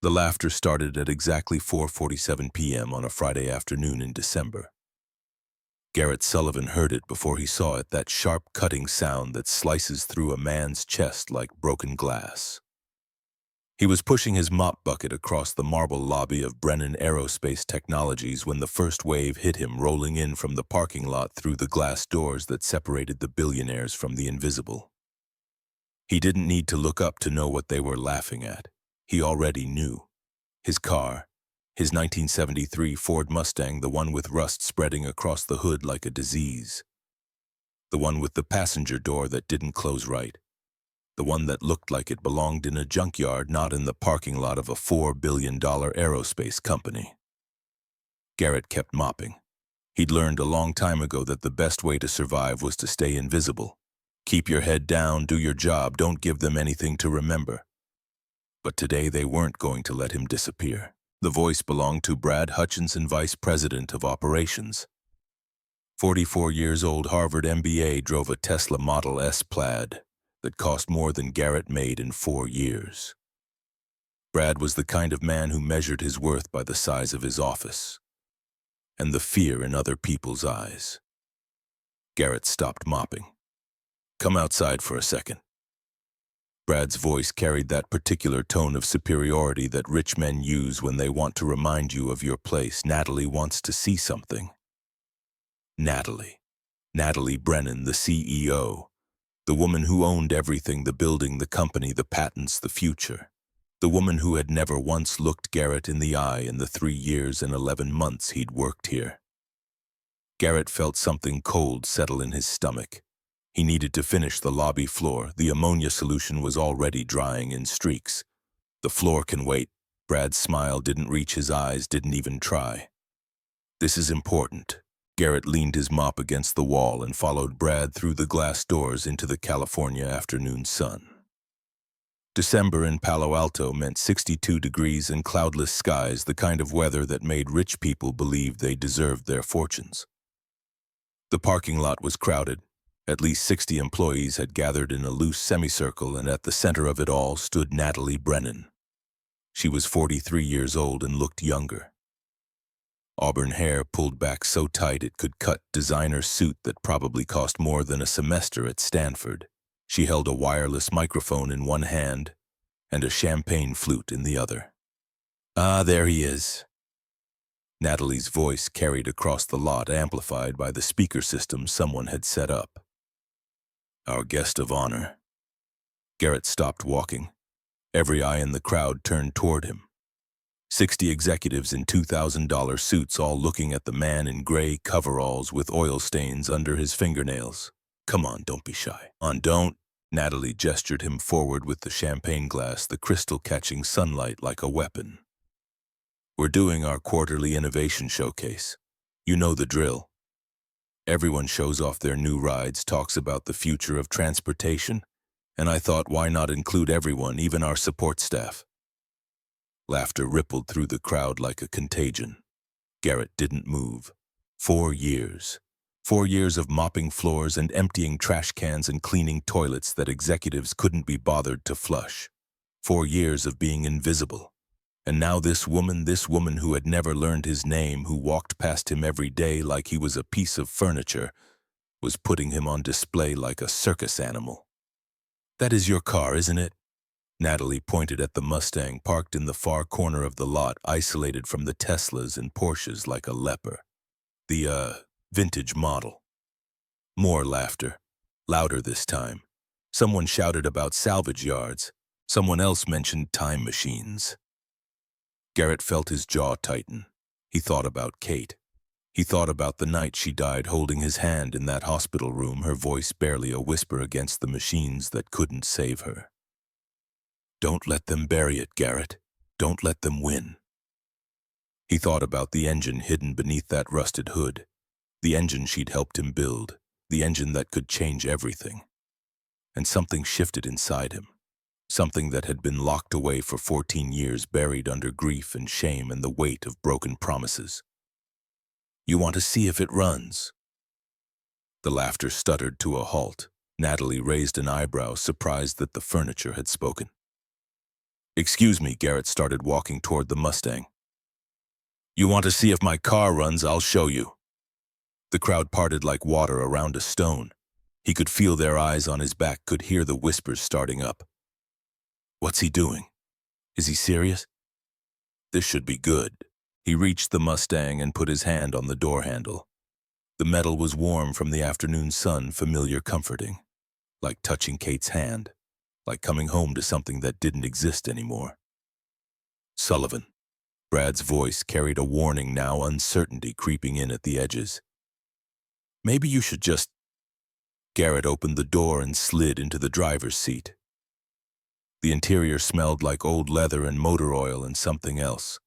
The laughter started at exactly 4:47 p.m. on a Friday afternoon in December. Garrett Sullivan heard it before he saw it, that sharp cutting sound that slices through a man's chest like broken glass. He was pushing his mop bucket across the marble lobby of Brennan Aerospace Technologies when the first wave hit him, rolling in from the parking lot through the glass doors that separated the billionaires from the invisible. He didn't need to look up to know what they were laughing at. He already knew. His car, his 1973 Ford Mustang, the one with rust spreading across the hood like a disease. The one with the passenger door that didn't close right. The one that looked like it belonged in a junkyard, not in the parking lot of a $4 billion aerospace company. Garrett kept mopping. He'd learned a long time ago that the best way to survive was to stay invisible. Keep your head down, do your job, don't give them anything to remember. But today they weren't going to let him disappear. The voice belonged to Brad Hutchinson, Vice President of Operations. 44 years old, Harvard MBA, drove a Tesla Model S Plaid that cost more than Garrett made in 4 years. Brad was the kind of man who measured his worth by the size of his office and the fear in other people's eyes. Garrett stopped mopping. "Come outside for a second." Brad's voice carried that particular tone of superiority that rich men use when they want to remind you of your place. "Natalie wants to see something." Natalie Brennan, the CEO, the woman who owned everything, the building, the company, the patents, the future. The woman who had never once looked Garrett in the eye in the 3 years and 11 months he'd worked here. Garrett felt something cold settle in his stomach. He needed to finish the lobby floor. The ammonia solution was already drying in streaks. "The floor can wait." Brad's smile didn't reach his eyes, didn't even try. "This is important." Garrett leaned his mop against the wall and followed Brad through the glass doors into the California afternoon sun. December in Palo Alto meant 62 degrees and cloudless skies, the kind of weather that made rich people believe they deserved their fortunes. The parking lot was crowded. At least 60 employees had gathered in a loose semicircle, and at the center of it all stood Natalie Brennan. She was 43 years old and looked younger. Auburn hair pulled back so tight it could cut, designer suit that probably cost more than a semester at Stanford. She held a wireless microphone in one hand and a champagne flute in the other. "Ah, there he is." Natalie's voice carried across the lot, amplified by the speaker system someone had set up. "Our guest of honor." Garrett stopped walking. Every eye in the crowd turned toward him. 60 executives in $2,000 suits, all looking at the man in gray coveralls with oil stains under his fingernails. "Come on, don't be shy." Don't." Natalie gestured him forward with the champagne glass, the crystal catching sunlight like a weapon. "We're doing our quarterly innovation showcase. You know the drill. Everyone shows off their new rides, talks about the future of transportation, and I thought, why not include everyone, even our support staff?" Laughter rippled through the crowd like a contagion. Garrett didn't move. 4 years. 4 years of mopping floors and emptying trash cans and cleaning toilets that executives couldn't be bothered to flush. 4 years of being invisible. And now this woman who had never learned his name, who walked past him every day like he was a piece of furniture, was putting him on display like a circus animal. "That is your car, isn't it?" Natalie pointed at the Mustang parked in the far corner of the lot, isolated from the Teslas and Porsches like a leper. The vintage model." More laughter. Louder this time. Someone shouted about salvage yards. Someone else mentioned time machines. Garrett felt his jaw tighten. He thought about Kate. He thought about the night she died, holding his hand in that hospital room, her voice barely a whisper against the machines that couldn't save her. "Don't let them bury it, Garrett. Don't let them win." He thought about the engine hidden beneath that rusted hood. The engine she'd helped him build. The engine that could change everything. And something shifted inside him. Something that had been locked away for 14 years, buried under grief and shame and the weight of broken promises. "You want to see if it runs?" The laughter stuttered to a halt. Natalie raised an eyebrow, surprised that the furniture had spoken. Excuse me, Garrett started walking toward the Mustang. You want to see if my car runs? I'll show you. The crowd parted like water around a stone. He could feel their eyes on his back, could hear the whispers starting up. What's he doing? Is he serious? This should be good. He reached the Mustang and put his hand on the door handle. The metal was warm from the afternoon sun, familiar, comforting. Like touching Kate's hand. Like coming home to something that didn't exist anymore. Sullivan. Brad's voice carried a warning now, uncertainty creeping in at the edges. Maybe you should just... Garrett opened the door and slid into the driver's seat. The interior smelled like old leather and motor oil and something else.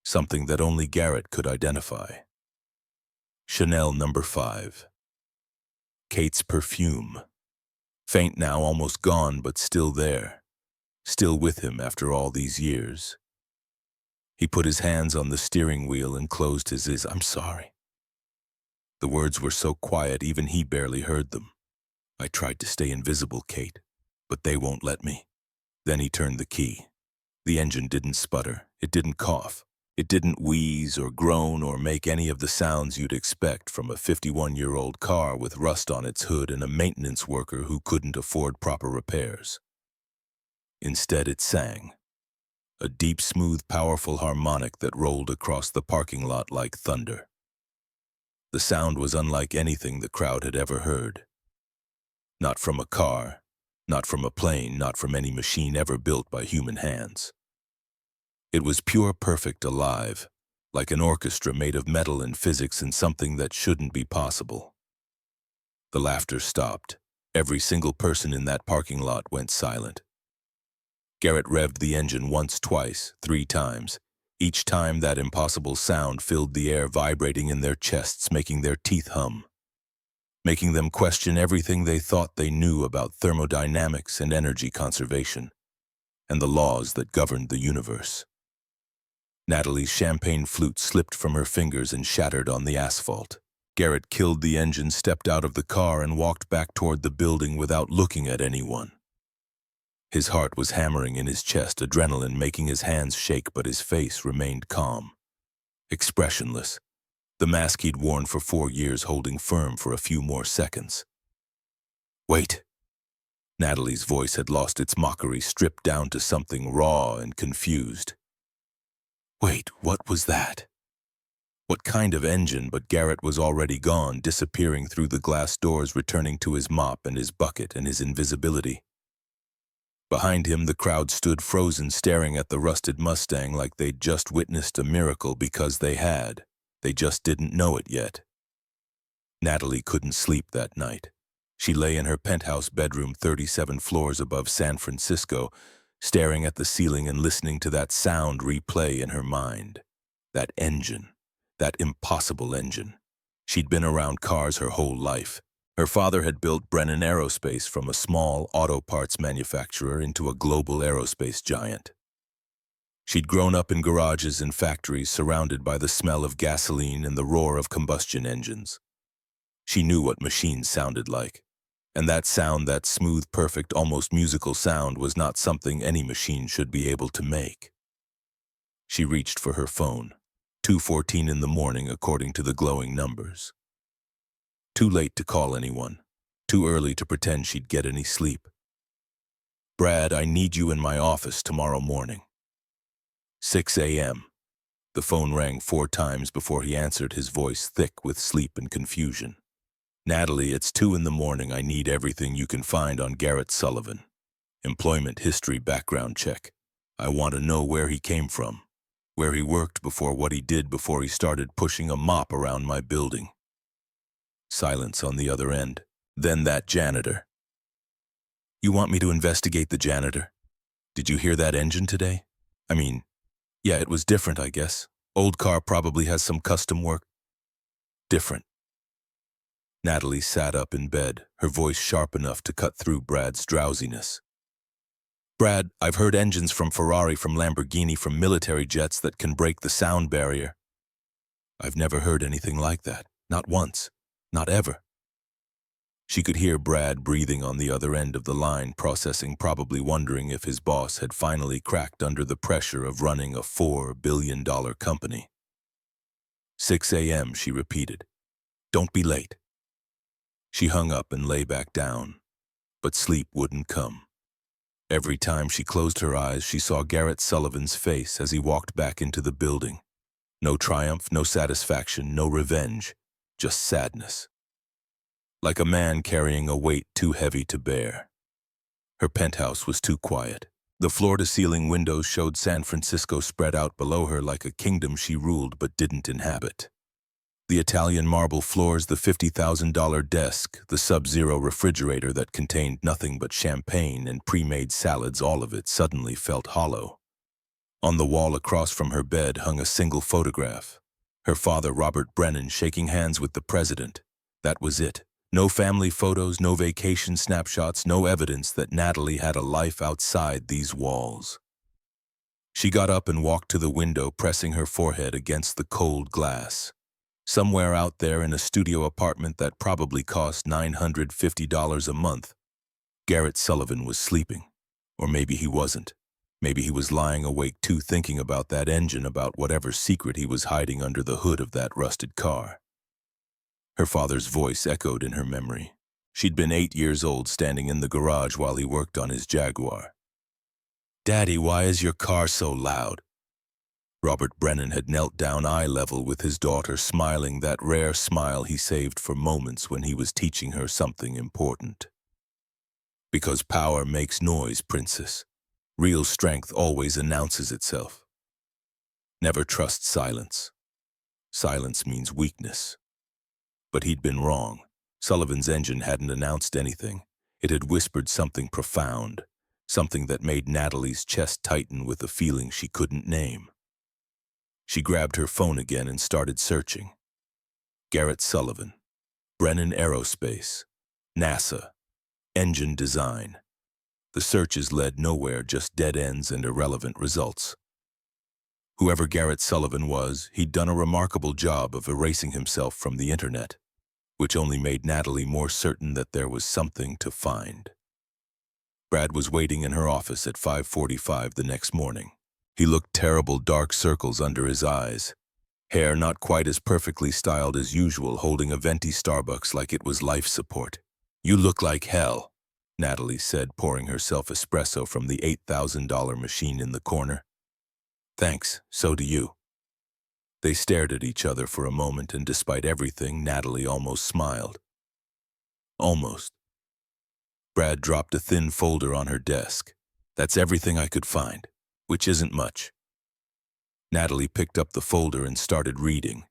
Something that only Garrett could identify. Chanel No. 5. Kate's perfume. Faint now, almost gone, but still there. Still with him after all these years. He put his hands on the steering wheel and closed his eyes. I'm sorry. The words were so quiet, even he barely heard them. I tried to stay invisible, Kate, but they won't let me. Then he turned the key. The engine didn't sputter. It didn't cough. It didn't wheeze or groan or make any of the sounds you'd expect from a 51-year-old car with rust on its hood and a maintenance worker who couldn't afford proper repairs. Instead, it sang. A deep, smooth, powerful harmonic that rolled across the parking lot like thunder. The sound was unlike anything the crowd had ever heard. Not from a car, not from a plane, not from any machine ever built by human hands. It was pure, perfect, alive, like an orchestra made of metal and physics and something that shouldn't be possible. The laughter stopped. Every single person in that parking lot went silent. Garrett revved the engine once, twice, 3 times. Each time that impossible sound filled the air, vibrating in their chests, making their teeth hum. Making them question everything they thought they knew about thermodynamics and energy conservation, and the laws that governed the universe. Natalie's champagne flute slipped from her fingers and shattered on the asphalt. Garrett killed the engine, stepped out of the car, and walked back toward the building without looking at anyone. His heart was hammering in his chest, adrenaline making his hands shake, but his face remained calm, expressionless. The mask he'd worn for 4 years holding firm for a few more seconds. Wait. Natalie's voice had lost its mockery, stripped down to something raw and confused. Wait, what was that? What kind of engine? But Garrett was already gone, disappearing through the glass doors, returning to his mop and his bucket and his invisibility. Behind him, the crowd stood frozen, staring at the rusted Mustang like they'd just witnessed a miracle, because they had. They just didn't know it yet. Natalie couldn't sleep that night. She lay in her penthouse bedroom 37 floors above San Francisco, staring at the ceiling and listening to that sound replay in her mind. That engine. That impossible engine. She'd been around cars her whole life. Her father had built Brennan Aerospace from a small auto parts manufacturer into a global aerospace giant. She'd grown up in garages and factories, surrounded by the smell of gasoline and the roar of combustion engines. She knew what machines sounded like. And that sound, that smooth, perfect, almost musical sound, was not something any machine should be able to make. She reached for her phone. 2:14 in the morning, according to the glowing numbers. Too late to call anyone. Too early to pretend she'd get any sleep. Brad, I need you in my office tomorrow morning. 6 a.m. The phone rang 4 times before he answered, his voice thick with sleep and confusion. Natalie, it's 2 in the morning. I need everything you can find on Garrett Sullivan. Employment history, background check. I want to know where he came from, where he worked before, what he did before he started pushing a mop around my building. Silence on the other end. Then that janitor. You want me to investigate the janitor? Did you hear that engine today? Yeah, it was different, I guess. Old car probably has some custom work. Different. Natalie sat up in bed, her voice sharp enough to cut through Brad's drowsiness. Brad, I've heard engines from Ferrari, from Lamborghini, from military jets that can break the sound barrier. I've never heard anything like that. Not once. Not ever. She could hear Brad breathing on the other end of the line, processing, probably wondering if his boss had finally cracked under the pressure of running a $4 billion company. 6 a.m., she repeated. Don't be late. She hung up and lay back down, but sleep wouldn't come. Every time she closed her eyes, she saw Garrett Sullivan's face as he walked back into the building. No triumph, no satisfaction, no revenge, just sadness. Like a man carrying a weight too heavy to bear. Her penthouse was too quiet. The floor-to-ceiling windows showed San Francisco spread out below her like a kingdom she ruled but didn't inhabit. The Italian marble floors, the $50,000 desk, the sub-zero refrigerator that contained nothing but champagne and pre-made salads, all of it suddenly felt hollow. On the wall across from her bed hung a single photograph. Her father, Robert Brennan, shaking hands with the president. That was it. No family photos, no vacation snapshots, no evidence that Natalie had a life outside these walls. She got up and walked to the window, pressing her forehead against the cold glass. Somewhere out there in a studio apartment that probably cost $950 a month, Garrett Sullivan was sleeping. Or maybe he wasn't. Maybe he was lying awake too, thinking about that engine, about whatever secret he was hiding under the hood of that rusted car. Her father's voice echoed in her memory. She'd been 8 years old, standing in the garage while he worked on his Jaguar. "Daddy, why is your car so loud?" Robert Brennan had knelt down eye level with his daughter, smiling that rare smile he saved for moments when he was teaching her something important. "Because power makes noise, princess. Real strength always announces itself. Never trust silence. Silence means weakness." But he'd been wrong. Sullivan's engine hadn't announced anything. It had whispered something profound, something that made Natalie's chest tighten with a feeling she couldn't name. She grabbed her phone again and started searching. Garrett Sullivan, Brennan Aerospace, NASA, engine design. The searches led nowhere, just dead ends and irrelevant results. Whoever Garrett Sullivan was, he'd done a remarkable job of erasing himself from the internet, which only made Natalie more certain that there was something to find. Brad was waiting in her office at 5:45 the next morning. He looked terrible, dark circles under his eyes. Hair not quite as perfectly styled as usual, holding a venti Starbucks like it was life support. "You look like hell," Natalie said, pouring herself espresso from the $8,000 machine in the corner. "Thanks, so do you." They stared at each other for a moment, and despite everything, Natalie almost smiled. Almost. Brad dropped a thin folder on her desk. "That's everything I could find, which isn't much." Natalie picked up the folder and started reading.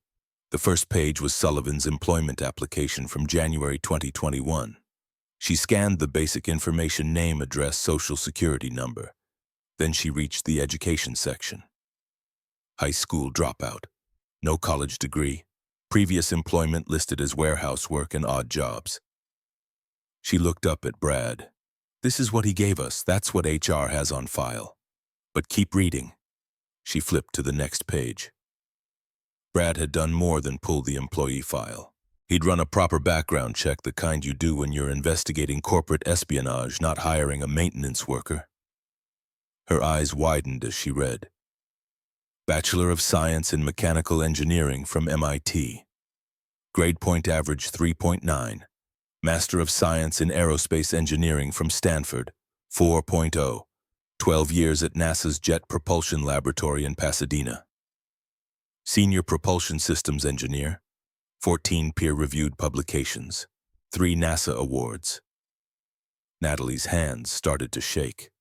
The first page was Sullivan's employment application from January 2021. She scanned the basic information: name, address, social security number. Then she reached the education section. High school dropout. No college degree. Previous employment listed as warehouse work and odd jobs. She looked up at Brad. "This is what he gave us. That's what HR has on file. But keep reading." She flipped to the next page. Brad had done more than pull the employee file. He'd run a proper background check, the kind you do when you're investigating corporate espionage, not hiring a maintenance worker. Her eyes widened as she read. Bachelor of Science in Mechanical Engineering from MIT. Grade point average 3.9. Master of Science in Aerospace Engineering from Stanford, 4.0. 12 years at NASA's Jet Propulsion Laboratory in Pasadena. Senior Propulsion Systems Engineer, 14 peer-reviewed publications, 3 NASA awards. Natalie's hands started to shake.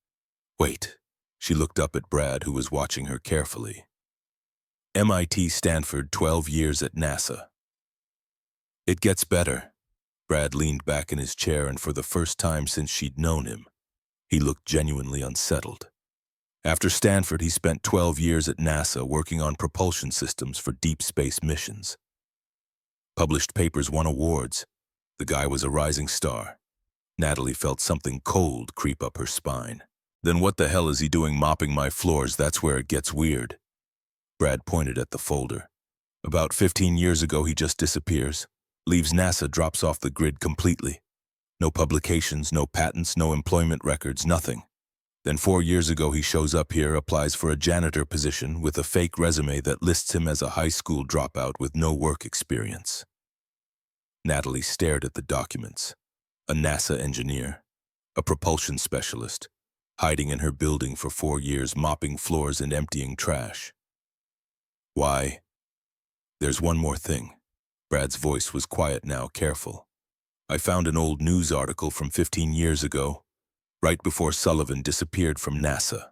"Wait." She looked up at Brad, who was watching her carefully. MIT, Stanford, 12 years at NASA. "It gets better." Brad leaned back in his chair, and for the first time since she'd known him, he looked genuinely unsettled. After Stanford, he spent 12 years at NASA working on propulsion systems for deep space missions. Published papers, won awards. The guy was a rising star. Natalie felt something cold creep up her spine. "Then what the hell is he doing mopping my floors? That's where it gets weird." Brad pointed at the folder. "About 15 years ago, he just disappears. Leaves NASA, drops off the grid completely. No publications, no patents, no employment records, nothing. Then 4 years ago he shows up here, applies for a janitor position with a fake resume that lists him as a high school dropout with no work experience. Natalie stared at the documents. A NASA engineer, a propulsion specialist, hiding in her building for 4 years, mopping floors and emptying trash. Why? There's one more thing. Brad's voice was quiet now, careful. I found an old news article from 15 years ago, right before Sullivan disappeared from NASA.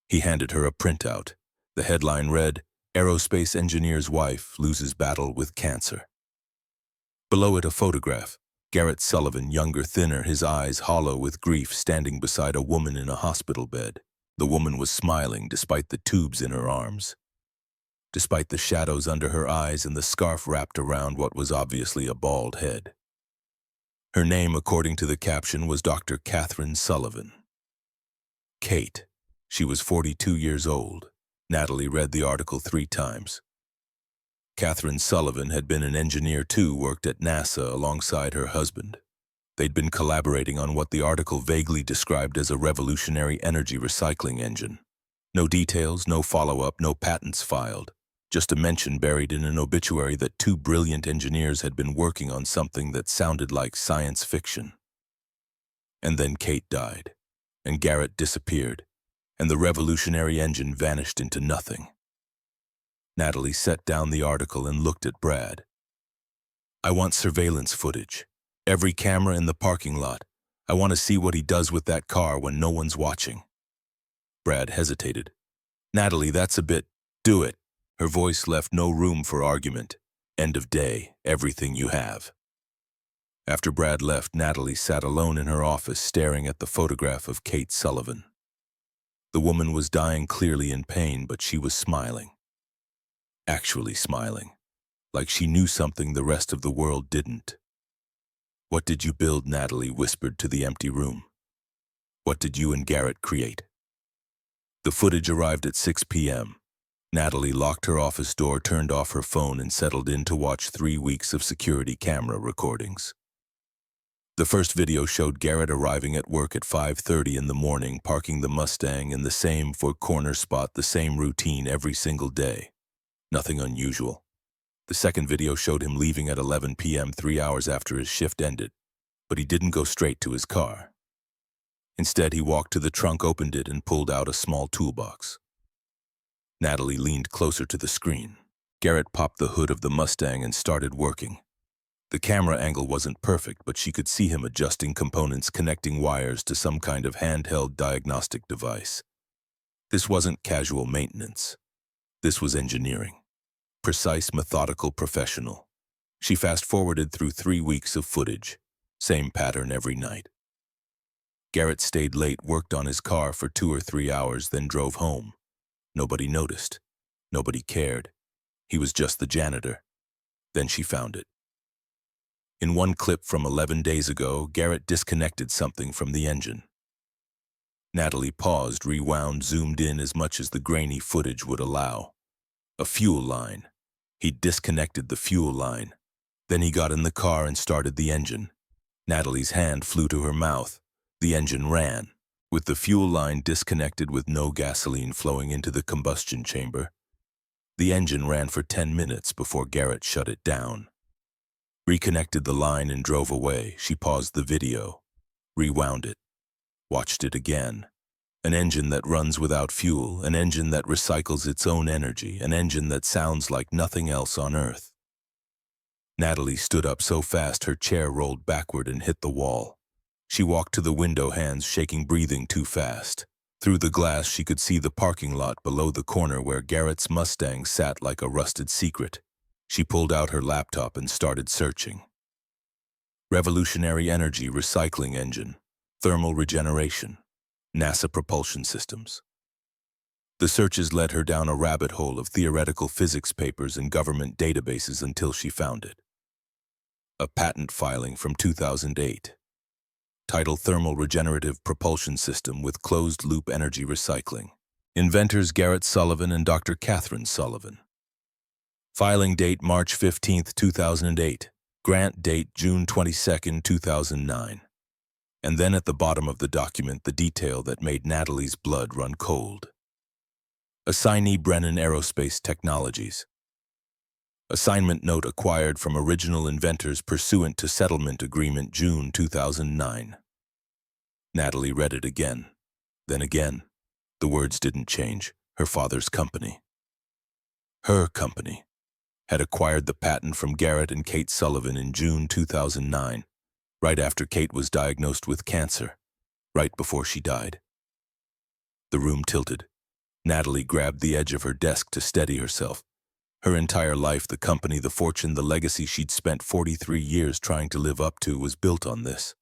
He handed her a printout. The headline read, "Aerospace Engineer's Wife Loses Battle with Cancer." Below it, a photograph. Garrett Sullivan, younger, thinner, his eyes hollow with grief, standing beside a woman in a hospital bed. The woman was smiling despite the tubes in her arms, despite the shadows under her eyes and the scarf wrapped around what was obviously a bald head. Her name, according to the caption, was Dr. Catherine Sullivan. Kate. She was 42 years old. Natalie read the article 3 times. Catherine Sullivan had been an engineer too, worked at NASA alongside her husband. They'd been collaborating on what the article vaguely described as a revolutionary energy recycling engine. No details, no follow-up, no patents filed. Just a mention buried in an obituary that 2 brilliant engineers had been working on something that sounded like science fiction. And then Kate died, and Garrett disappeared, and the revolutionary engine vanished into nothing. Natalie set down the article and looked at Brad. I want surveillance footage. Every camera in the parking lot. I want to see what he does with that car when no one's watching. Brad hesitated. Natalie, that's a bit. Do it. Her voice left no room for argument. End of day, everything you have. After Brad left, Natalie sat alone in her office, staring at the photograph of Kate Sullivan. The woman was dying, clearly in pain, but she was smiling. Actually smiling, like she knew something the rest of the world didn't. What did you build? Natalie whispered to the empty room. What did you and Garrett create? The footage arrived at 6 p.m. Natalie locked her office door, turned off her phone, and settled in to watch 3 weeks of security camera recordings. The first video showed Garrett arriving at work at 5:30 in the morning, parking the Mustang in the same four-corner spot, the same routine every single day. Nothing unusual. The second video showed him leaving at 11 p.m., 3 hours after his shift ended, but he didn't go straight to his car. Instead, he walked to the trunk, opened it, and pulled out a small toolbox. Natalie leaned closer to the screen. Garrett popped the hood of the Mustang and started working. The camera angle wasn't perfect, but she could see him adjusting components, connecting wires to some kind of handheld diagnostic device. This wasn't casual maintenance. This was engineering. Precise, methodical, professional. She fast-forwarded through 3 weeks of footage. Same pattern every night. Garrett stayed late, worked on his car for 2 or 3 hours, then drove home. Nobody noticed. Nobody cared. He was just the janitor. Then she found it. In one clip from 11 days ago, Garrett disconnected something from the engine. Natalie paused, rewound, zoomed in as much as the grainy footage would allow. A fuel line. He'd disconnected the fuel line. Then he got in the car and started the engine. Natalie's hand flew to her mouth. The engine ran, with the fuel line disconnected with no gasoline flowing into the combustion chamber. The engine ran for 10 minutes before Garrett shut it down. Reconnected the line and drove away. She paused the video, rewound it, watched it again. An engine that runs without fuel, an engine that recycles its own energy, an engine that sounds like nothing else on Earth. Natalie stood up so fast her chair rolled backward and hit the wall. She walked to the window, hands shaking, breathing too fast. Through the glass she could see the parking lot below the corner where Garrett's Mustang sat like a rusted secret. She pulled out her laptop and started searching. Revolutionary energy recycling engine, thermal regeneration, NASA propulsion systems. The searches led her down a rabbit hole of theoretical physics papers and government databases until she found it. A patent filing from 2008. Title: Thermal Regenerative Propulsion System with Closed-Loop Energy Recycling. Inventors Garrett Sullivan and Dr. Catherine Sullivan. Filing date March 15, 2008. Grant date June 22, 2009. And then at the bottom of the document, the detail that made Natalie's blood run cold. Assignee Brennan Aerospace Technologies. Assignment note acquired from original inventors pursuant to settlement agreement June 2009. Natalie read it again. Then again. The words didn't change. Her father's company. Her company had acquired the patent from Garrett and Kate Sullivan in June 2009, right after Kate was diagnosed with cancer, right before she died. The room tilted. Natalie grabbed the edge of her desk to steady herself. Her entire life, the company, the fortune, the legacy she'd spent 43 years trying to live up to was built on this.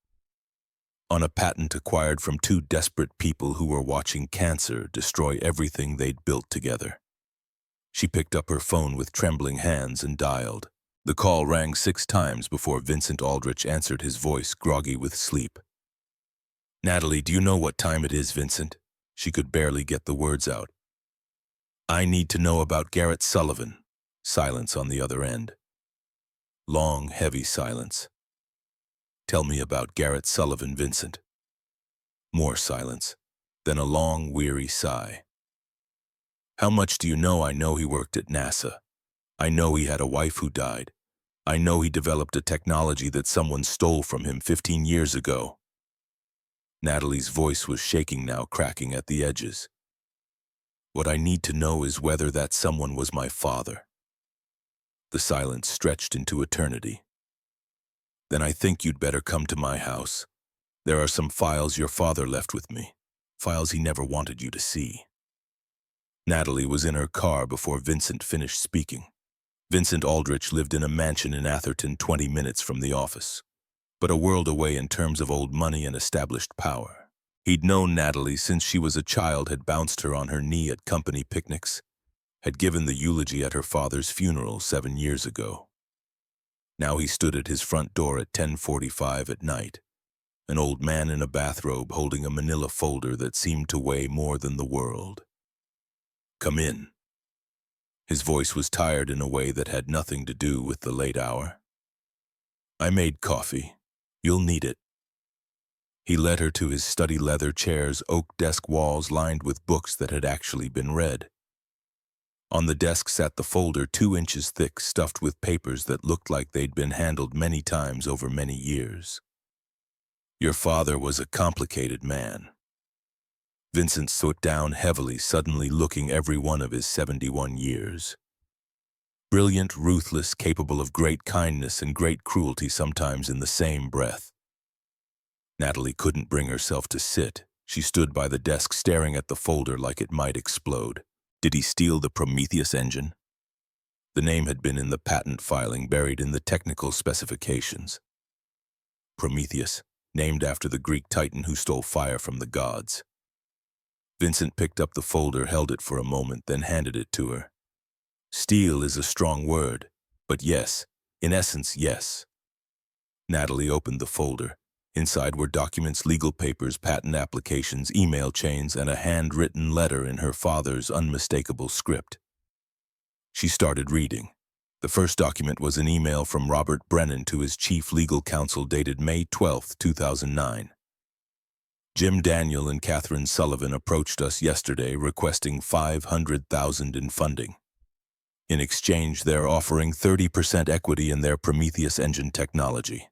On a patent acquired from two desperate people who were watching cancer destroy everything they'd built together. She picked up her phone with trembling hands and dialed. The call rang 6 times before Vincent Aldrich answered, his voice groggy with sleep. "Natalie, do you know what time it is, Vincent?" She could barely get the words out. "I need to know about Garrett Sullivan." Silence on the other end. Long, heavy silence. "Tell me about Garrett Sullivan, Vincent." More silence, then a long, weary sigh. "How much do you know?" "I know he worked at NASA. I know he had a wife who died. I know he developed a technology that someone stole from him 15 years ago." Natalie's voice was shaking now, cracking at the edges. "What I need to know is whether that someone was my father." The silence stretched into eternity. "Then I think you'd better come to my house. There are some files your father left with me, files he never wanted you to see." Natalie was in her car before Vincent finished speaking. Vincent Aldrich lived in a mansion in Atherton, 20 minutes from the office, but a world away in terms of old money and established power. He'd known Natalie since she was a child, had bounced her on her knee at company picnics, had given the eulogy at her father's funeral 7 years ago. Now he stood at his front door at 10:45 at night, an old man in a bathrobe holding a manila folder that seemed to weigh more than the world. "Come in." His voice was tired in a way that had nothing to do with the late hour. "I made coffee. You'll need it." He led her to his study leather chairs, oak desk walls lined with books that had actually been read. On the desk sat the folder 2 inches thick, stuffed with papers that looked like they'd been handled many times over many years. "Your father was a complicated man." Vincent sat down heavily, suddenly looking every one of his 71 years. Brilliant, ruthless, capable of great kindness and great cruelty sometimes in the same breath. Natalie couldn't bring herself to sit. She stood by the desk staring at the folder like it might explode. Did he steal the Prometheus engine? The name had been in the patent filing, buried in the technical specifications. Prometheus, named after the Greek titan who stole fire from the gods. Vincent picked up the folder, held it for a moment, then handed it to her. "Steal is a strong word, but yes, in essence, yes." Natalie opened the folder. Inside were documents, legal papers, patent applications, email chains, and a handwritten letter in her father's unmistakable script. She started reading. The first document was an email from Robert Brennan to his chief legal counsel dated May 12, 2009. "Jim Daniel and Catherine Sullivan approached us yesterday requesting $500,000 in funding. In exchange, they're offering 30% equity in their Prometheus engine technology.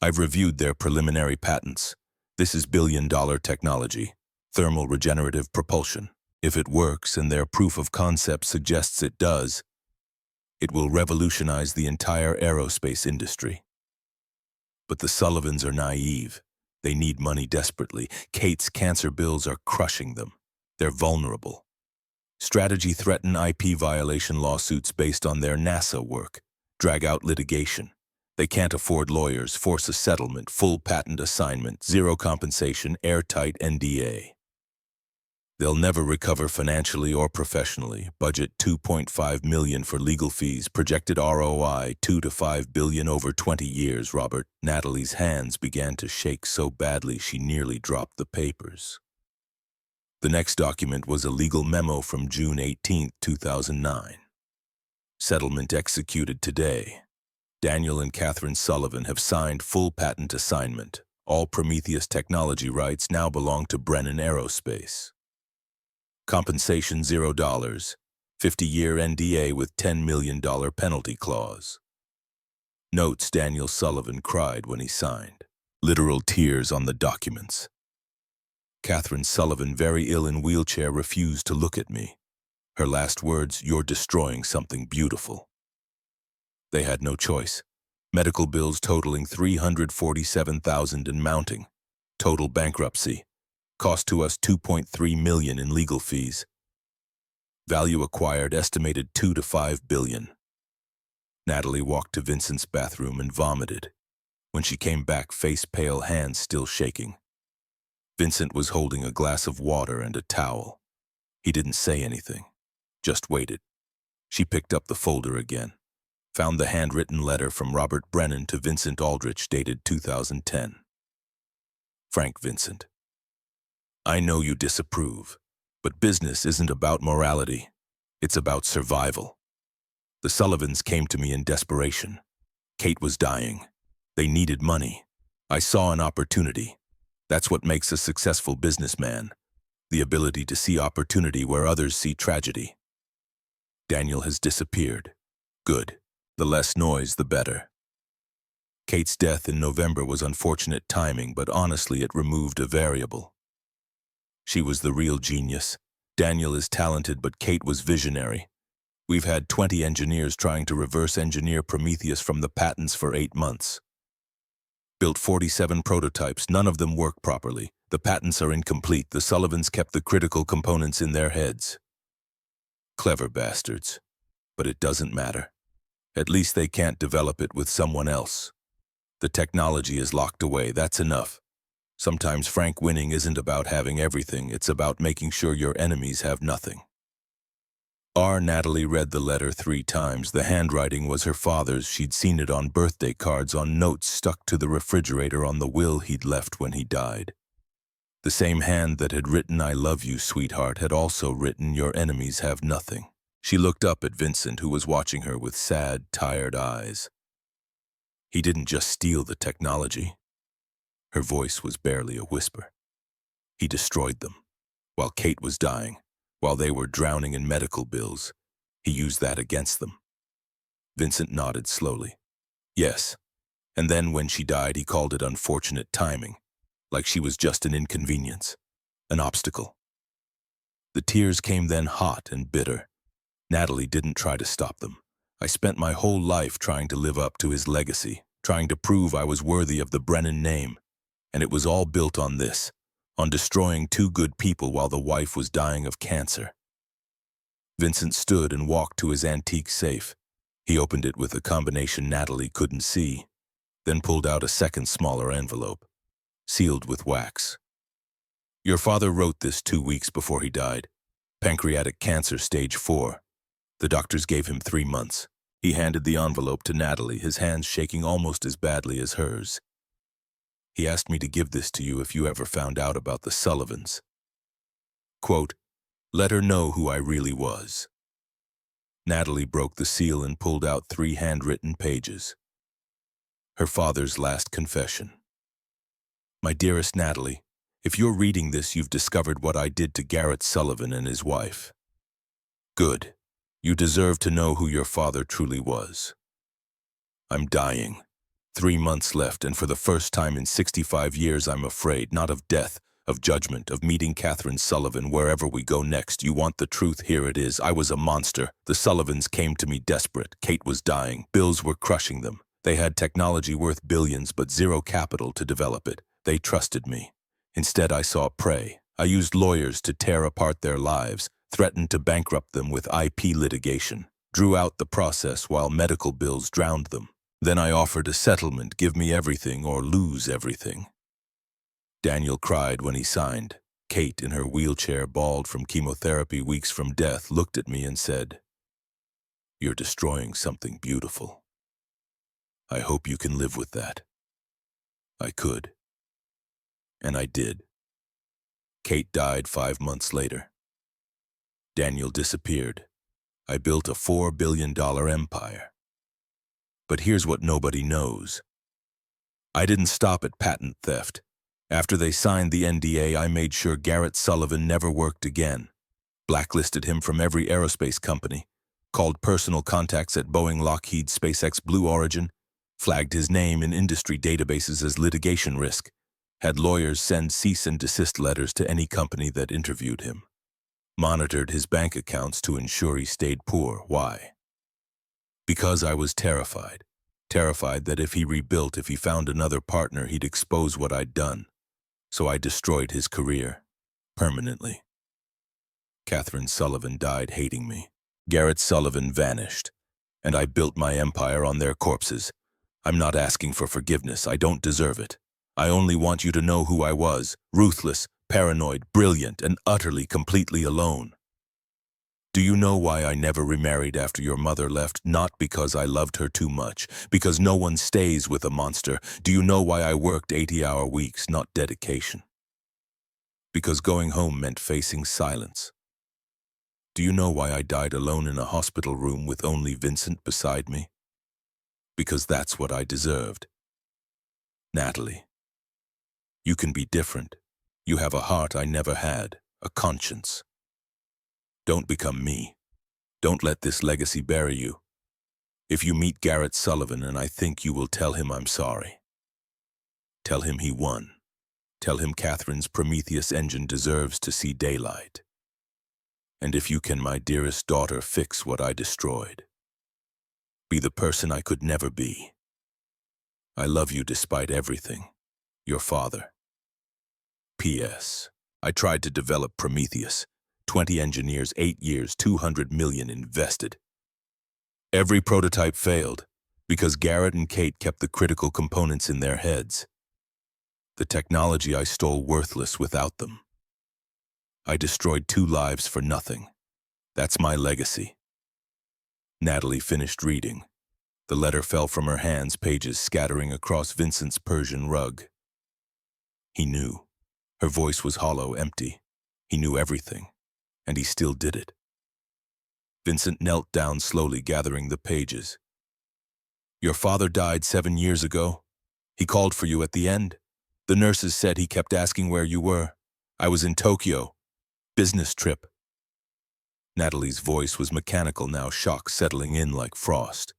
I've reviewed their preliminary patents. This is billion-dollar technology, thermal regenerative propulsion. If it works, and their proof of concept suggests it does, it will revolutionize the entire aerospace industry." But the Sullivans are naive. They need money desperately. Kate's cancer bills are crushing them. They're vulnerable. Strategy threaten IP violation lawsuits based on their NASA work. Drag out litigation. They can't afford lawyers, force a settlement, full patent assignment, zero compensation, airtight NDA. They'll never recover financially or professionally. Budget $2.5 million for legal fees. Projected ROI $2 to $5 billion over 20 years, Robert. Natalie's hands began to shake so badly she nearly dropped the papers. The next document was a legal memo from June 18, 2009. "Settlement executed today. Daniel and Catherine Sullivan have signed full patent assignment. All Prometheus technology rights now belong to Brennan Aerospace. Compensation $0. 50-year NDA with $10 million penalty clause. Notes: Daniel Sullivan cried when he signed. Literal tears on the documents. Catherine Sullivan, very ill in wheelchair, refused to look at me. Her last words: "You're destroying something beautiful." They had no choice. Medical bills totaling $347,000 and mounting. Total bankruptcy. Cost to us $2.3 million in legal fees. Value acquired estimated $2 to $5 billion. Natalie walked to Vincent's bathroom and vomited. When she came back, face pale, hands still shaking. Vincent was holding a glass of water and a towel. He didn't say anything, just waited. She picked up the folder again, found the handwritten letter from Robert Brennan to Vincent Aldrich dated 2010. Frank Vincent. I know you disapprove, but business isn't about morality. It's about survival. The Sullivans came to me in desperation. Kate was dying. They needed money. I saw an opportunity. That's what makes a successful businessman. The ability to see opportunity where others see tragedy. Daniel has disappeared. Good. The less noise, the better. Kate's death in November was unfortunate timing, but honestly it removed a variable. She was the real genius. Daniel is talented, but Kate was visionary. We've had 20 engineers trying to reverse engineer Prometheus from the patents for 8 months. Built 47 prototypes, none of them work properly. The patents are incomplete. The Sullivans kept the critical components in their heads. Clever bastards. But it doesn't matter. At least they can't develop it with someone else. The technology is locked away, that's enough. Sometimes frank winning isn't about having everything, it's about making sure your enemies have nothing. Natalie read the letter 3 times. The handwriting was her father's. She'd seen it on birthday cards, on notes stuck to the refrigerator, on the will he'd left when he died. The same hand that had written "I love you, sweetheart" had also written "Your enemies have nothing." She looked up at Vincent, who was watching her with sad, tired eyes. He didn't just steal the technology. Her voice was barely a whisper. He destroyed them. While Kate was dying, while they were drowning in medical bills, he used that against them. Vincent nodded slowly. Yes. And then when she died, he called it unfortunate timing, like she was just an inconvenience, an obstacle. The tears came then, hot and bitter. Natalie didn't try to stop them. I spent my whole life trying to live up to his legacy, trying to prove I was worthy of the Brennan name. And it was all built on this, on destroying 2 good people while the wife was dying of cancer. Vincent stood and walked to his antique safe. He opened it with a combination Natalie couldn't see, then pulled out a second smaller envelope, sealed with wax. Your father wrote this 2 weeks before he died. Pancreatic cancer, stage 4. The doctors gave him 3 months. He handed the envelope to Natalie, his hands shaking almost as badly as hers. He asked me to give this to you if you ever found out about the Sullivans. Quote, let her know who I really was. Natalie broke the seal and pulled out 3 handwritten pages. Her father's last confession. My dearest Natalie, if you're reading this, you've discovered what I did to Garrett Sullivan and his wife. Good. You deserve to know who your father truly was. I'm dying. 3 months left, and for the first time in 65 years, I'm afraid, not of death, of judgment, of meeting Catherine Sullivan wherever we go next. You want the truth? Here it is. I was a monster. The Sullivans came to me desperate. Kate was dying. Bills were crushing them. They had technology worth billions, but zero capital to develop it. They trusted me. Instead, I saw prey. I used lawyers to tear apart their lives, threatened to bankrupt them with IP litigation, drew out the process while medical bills drowned them. Then I offered a settlement, give me everything or lose everything. Daniel cried when he signed. Kate, in her wheelchair, bald from chemotherapy, weeks from death, looked at me and said, "You're destroying something beautiful. I hope you can live with that." I could. And I did. Kate died 5 months later. Daniel disappeared. I built a $4 billion empire. But here's what nobody knows. I didn't stop at patent theft. After they signed the NDA, I made sure Garrett Sullivan never worked again, blacklisted him from every aerospace company, called personal contacts at Boeing, Lockheed, SpaceX, Blue Origin, flagged his name in industry databases as litigation risk, had lawyers send cease and desist letters to any company that interviewed him, monitored his bank accounts to ensure he stayed poor. Why? Because I was terrified. Terrified that if he rebuilt, if he found another partner, he'd expose what I'd done. So I destroyed his career. Permanently. Catherine Sullivan died hating me. Garrett Sullivan vanished. And I built my empire on their corpses. I'm not asking for forgiveness. I don't deserve it. I only want you to know who I was. Ruthless, paranoid, brilliant, and utterly, completely alone. Do you know why I never remarried after your mother left? Not because I loved her too much, because no one stays with a monster. Do you know why I worked 80-hour weeks, not dedication? Because going home meant facing silence. Do you know why I died alone in a hospital room with only Vincent beside me? Because that's what I deserved. Natalie, you can be different. You have a heart I never had, a conscience. Don't become me. Don't let this legacy bury you. If you meet Garrett Sullivan, and I think you will tell him I'm sorry. Tell him he won. Tell him Catherine's Prometheus engine deserves to see daylight. And if you can, my dearest daughter, fix what I destroyed. Be the person I could never be. I love you despite everything. Your father. P.S. I tried to develop Prometheus. 20 engineers, 8 years, 200 million invested. Every prototype failed because Garrett and Kate kept the critical components in their heads. The technology I stole worthless without them. I destroyed 2 lives for nothing. That's my legacy. Natalie finished reading. The letter fell from her hands, pages scattering across Vincent's Persian rug. He knew. Her voice was hollow, empty. He knew everything. And he still did it. Vincent knelt down slowly, gathering the pages. Your father died 7 years ago. He called for you at the end. The nurses said he kept asking where you were. I was in Tokyo. Business trip. Natalie's voice was mechanical now, shock settling in like frost.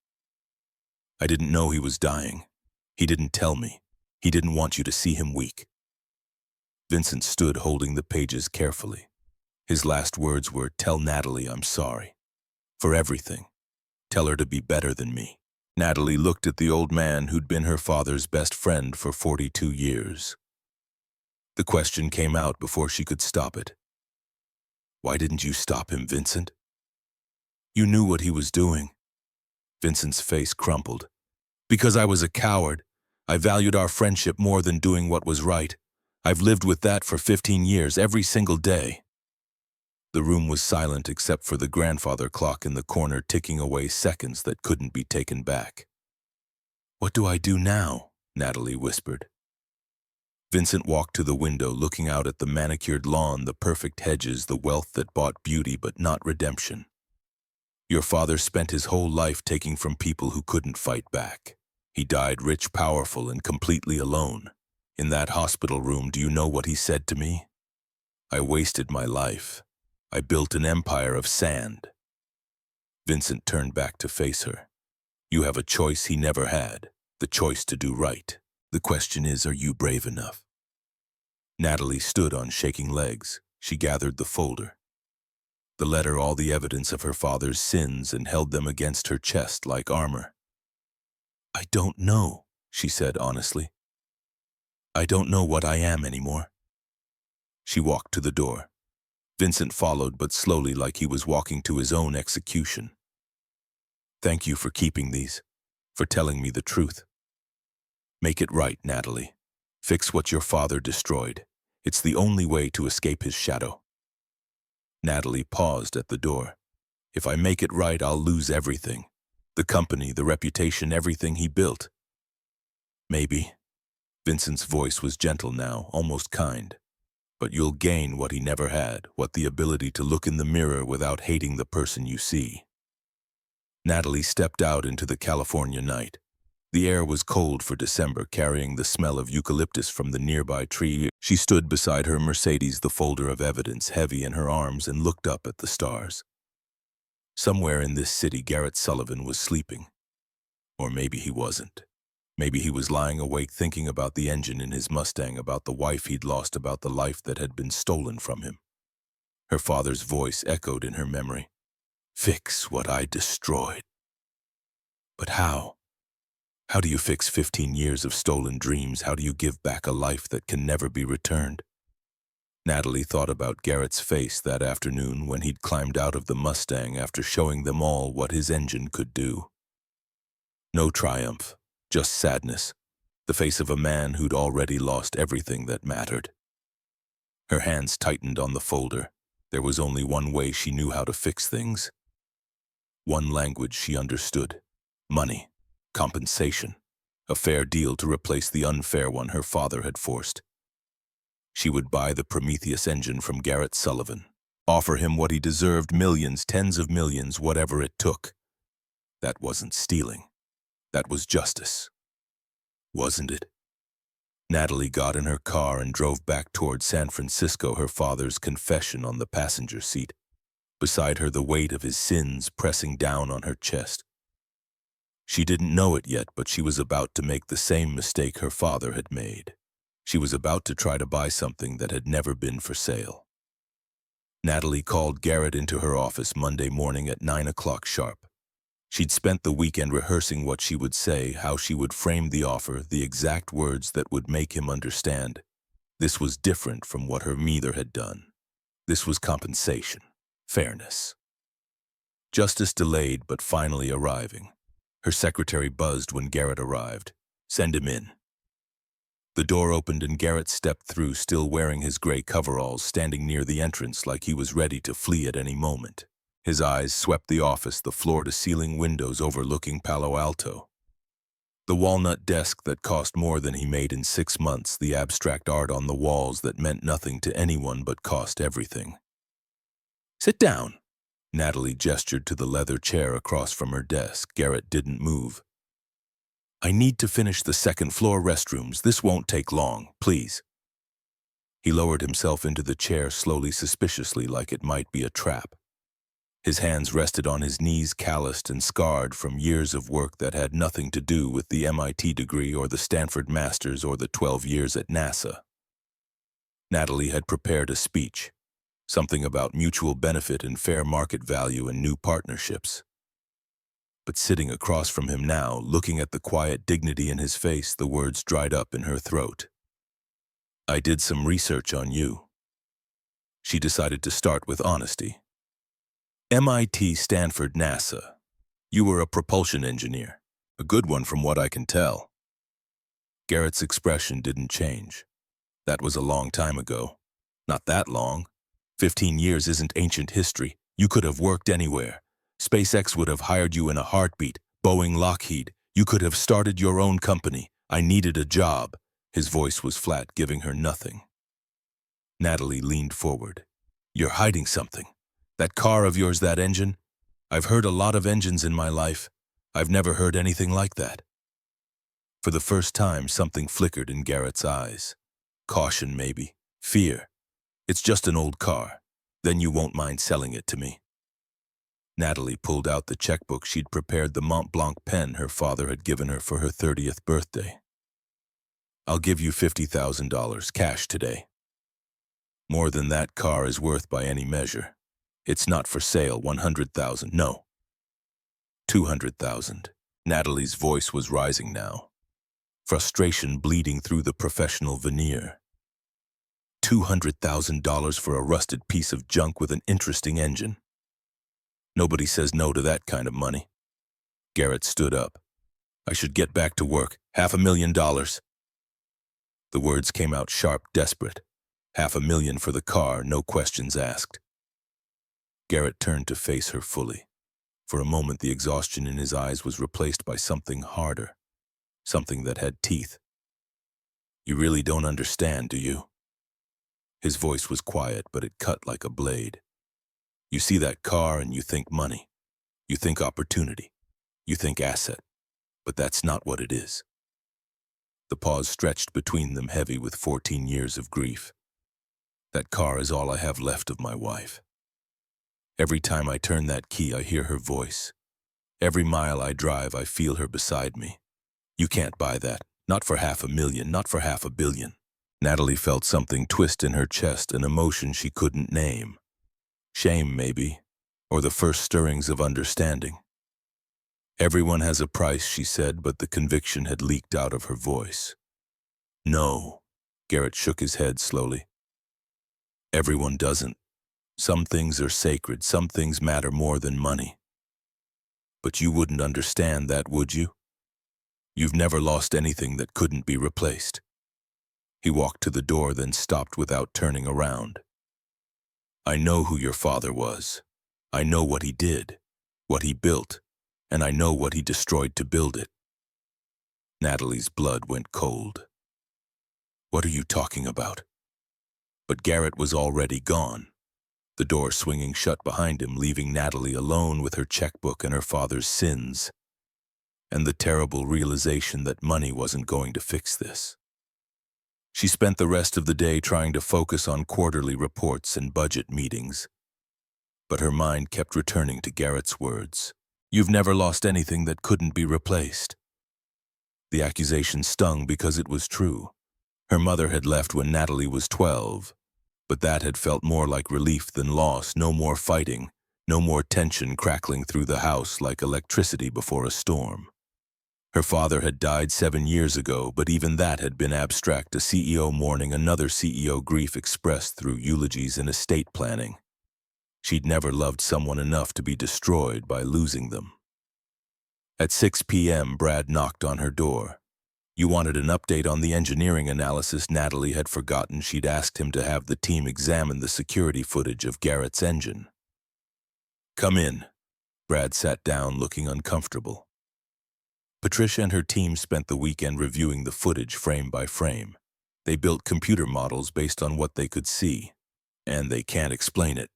I didn't know he was dying. He didn't tell me. He didn't want you to see him weak. Vincent stood holding the pages carefully. His last words were, tell Natalie I'm sorry. For everything. Tell her to be better than me. Natalie looked at the old man who'd been her father's best friend for 42 years. The question came out before she could stop it. Why didn't you stop him, Vincent? You knew what he was doing. Vincent's face crumpled. Because I was a coward. I valued our friendship more than doing what was right. I've lived with that for 15 years, every single day. The room was silent except for the grandfather clock in the corner ticking away seconds that couldn't be taken back. What do I do now? Natalie whispered. Vincent walked to the window, looking out at the manicured lawn, the perfect hedges, the wealth that bought beauty but not redemption. Your father spent his whole life taking from people who couldn't fight back. He died rich, powerful, and completely alone. In that hospital room, do you know what he said to me? I wasted my life. I built an empire of sand. Vincent turned back to face her. You have a choice he never had, the choice to do right. The question is, are you brave enough? Natalie stood on shaking legs. She gathered the folder. The letter, all the evidence of her father's sins, and held them against her chest like armor. I don't know, she said honestly. I don't know what I am anymore. She walked to the door. Vincent followed, but slowly, like he was walking to his own execution. Thank you for keeping these, for telling me the truth. Make it right, Natalie. Fix what your father destroyed. It's the only way to escape his shadow. Natalie paused at the door. If I make it right, I'll lose everything. The company, the reputation, everything he built. Maybe. Vincent's voice was gentle now, almost kind. But you'll gain what he never had, what the ability to look in the mirror without hating the person you see. Natalie stepped out into the California night. The air was cold for December, carrying the smell of eucalyptus from the nearby tree. She stood beside her Mercedes, the folder of evidence heavy in her arms, and looked up at the stars. Somewhere in this city, Garrett Sullivan was sleeping. Or maybe he wasn't. Maybe he was lying awake thinking about the engine in his Mustang, about the wife he'd lost, about the life that had been stolen from him. Her father's voice echoed in her memory. Fix what I destroyed. But how? How do you fix 15 years of stolen dreams? How do you give back a life that can never be returned? Natalie thought about Garrett's face that afternoon when he'd climbed out of the Mustang after showing them all what his engine could do. No triumph, just sadness, the face of a man who'd already lost everything that mattered. Her hands tightened on the folder. There was only one way she knew how to fix things. One language she understood. Money. Compensation. A fair deal to replace the unfair one her father had forced. She would buy the Prometheus engine from Garrett Sullivan. Offer him what he deserved, millions, tens of millions, whatever it took. That wasn't stealing. That was justice. Wasn't it? Natalie got in her car and drove back toward San Francisco, her father's confession on the passenger seat. Beside her, the weight of his sins pressing down on her chest. She didn't know it yet, but she was about to make the same mistake her father had made. She was about to try to buy something that had never been for sale. Natalie called Garrett into her office Monday morning at 9 o'clock sharp. She'd spent the weekend rehearsing what she would say, how she would frame the offer, the exact words that would make him understand. This was different from what her mother had done. This was compensation, fairness. Justice delayed, but finally arriving. Her secretary buzzed when Garrett arrived. Send him in. The door opened and Garrett stepped through, still wearing his gray coveralls, standing near the entrance like he was ready to flee at any moment. His eyes swept the office, the floor-to-ceiling windows overlooking Palo Alto. The walnut desk that cost more than he made in 6 months, the abstract art on the walls that meant nothing to anyone but cost everything. Sit down. Natalie gestured to the leather chair across from her desk. Garrett didn't move. I need to finish the second-floor restrooms. This won't take long, please. He lowered himself into the chair slowly, suspiciously, like it might be a trap. His hands rested on his knees, calloused and scarred from years of work that had nothing to do with the MIT degree or the Stanford Masters or the 12 years at NASA. Natalie had prepared a speech. Something about mutual benefit and fair market value and new partnerships. But sitting across from him now, looking at the quiet dignity in his face, the words dried up in her throat. I did some research on you. She decided to start with honesty. MIT, Stanford, NASA. You were a propulsion engineer. A good one from what I can tell. Garrett's expression didn't change. That was a long time ago. Not that long. 15 years isn't ancient history. You could have worked anywhere. SpaceX would have hired you in a heartbeat. Boeing, Lockheed. You could have started your own company. I needed a job. His voice was flat, giving her nothing. Natalie leaned forward. You're hiding something. That car of yours, that engine? I've heard a lot of engines in my life. I've never heard anything like that. For the first time, something flickered in Garrett's eyes. Caution, maybe. Fear. It's just an old car. Then you won't mind selling it to me. Natalie pulled out the checkbook she'd prepared, the Mont Blanc pen her father had given her for her 30th birthday. I'll give you $50,000 cash today. More than that car is worth by any measure. It's not for sale. 100,000. No. 200,000. Natalie's voice was rising now. Frustration bleeding through the professional veneer. $200,000 for a rusted piece of junk with an interesting engine. Nobody says no to that kind of money. Garrett stood up. I should get back to work. $500,000. The words came out sharp, desperate. $500,000 for the car, no questions asked. Garrett turned to face her fully. For a moment, the exhaustion in his eyes was replaced by something harder, something that had teeth. You really don't understand, do you? His voice was quiet, but it cut like a blade. You see that car and you think money. You think opportunity. You think asset. But that's not what it is. The pause stretched between them, heavy with 14 years of grief. That car is all I have left of my wife. Every time I turn that key, I hear her voice. Every mile I drive, I feel her beside me. You can't buy that. Not for $500,000, not for $500 million. Natalie felt something twist in her chest, an emotion she couldn't name. Shame, maybe, or the first stirrings of understanding. Everyone has a price, she said, but the conviction had leaked out of her voice. No, Garrett shook his head slowly. Everyone doesn't. Some things are sacred, some things matter more than money. But you wouldn't understand that, would you? You've never lost anything that couldn't be replaced. He walked to the door, then stopped without turning around. I know who your father was. I know what he did, what he built, and I know what he destroyed to build it. Natalie's blood went cold. What are you talking about? But Garrett was already gone, the door swinging shut behind him, leaving Natalie alone with her checkbook and her father's sins, and the terrible realization that money wasn't going to fix this. She spent the rest of the day trying to focus on quarterly reports and budget meetings, but her mind kept returning to Garrett's words. You've never lost anything that couldn't be replaced. The accusation stung because it was true. Her mother had left when Natalie was 12, but that had felt more like relief than loss. No more fighting, no more tension crackling through the house like electricity before a storm. Her father had died 7 years ago, but even that had been abstract, a CEO mourning another CEO, grief expressed through eulogies and estate planning. She'd never loved someone enough to be destroyed by losing them. At 6 p.m., Brad knocked on her door. You wanted an update on the engineering analysis. Natalie had forgotten she'd asked him to have the team examine the security footage of Garrett's engine. Come in. Brad sat down, looking uncomfortable. Patricia and her team spent the weekend reviewing the footage frame by frame. They built computer models based on what they could see, and they can't explain it.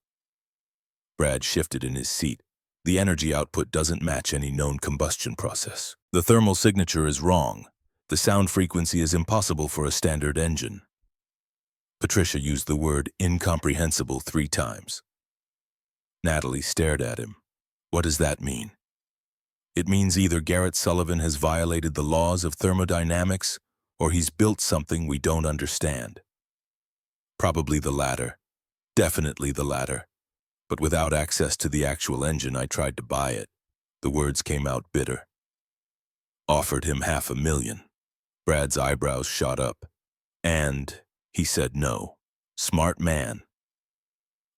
Brad shifted in his seat. The energy output doesn't match any known combustion process. The thermal signature is wrong. The sound frequency is impossible for a standard engine. Patricia used the word incomprehensible 3 times. Natalie stared at him. What does that mean? It means either Garrett Sullivan has violated the laws of thermodynamics, or he's built something we don't understand. Probably the latter. Definitely the latter. But without access to the actual engine, I tried to buy it. The words came out bitter. Offered him $500,000. Brad's eyebrows shot up. And he said no. Smart man.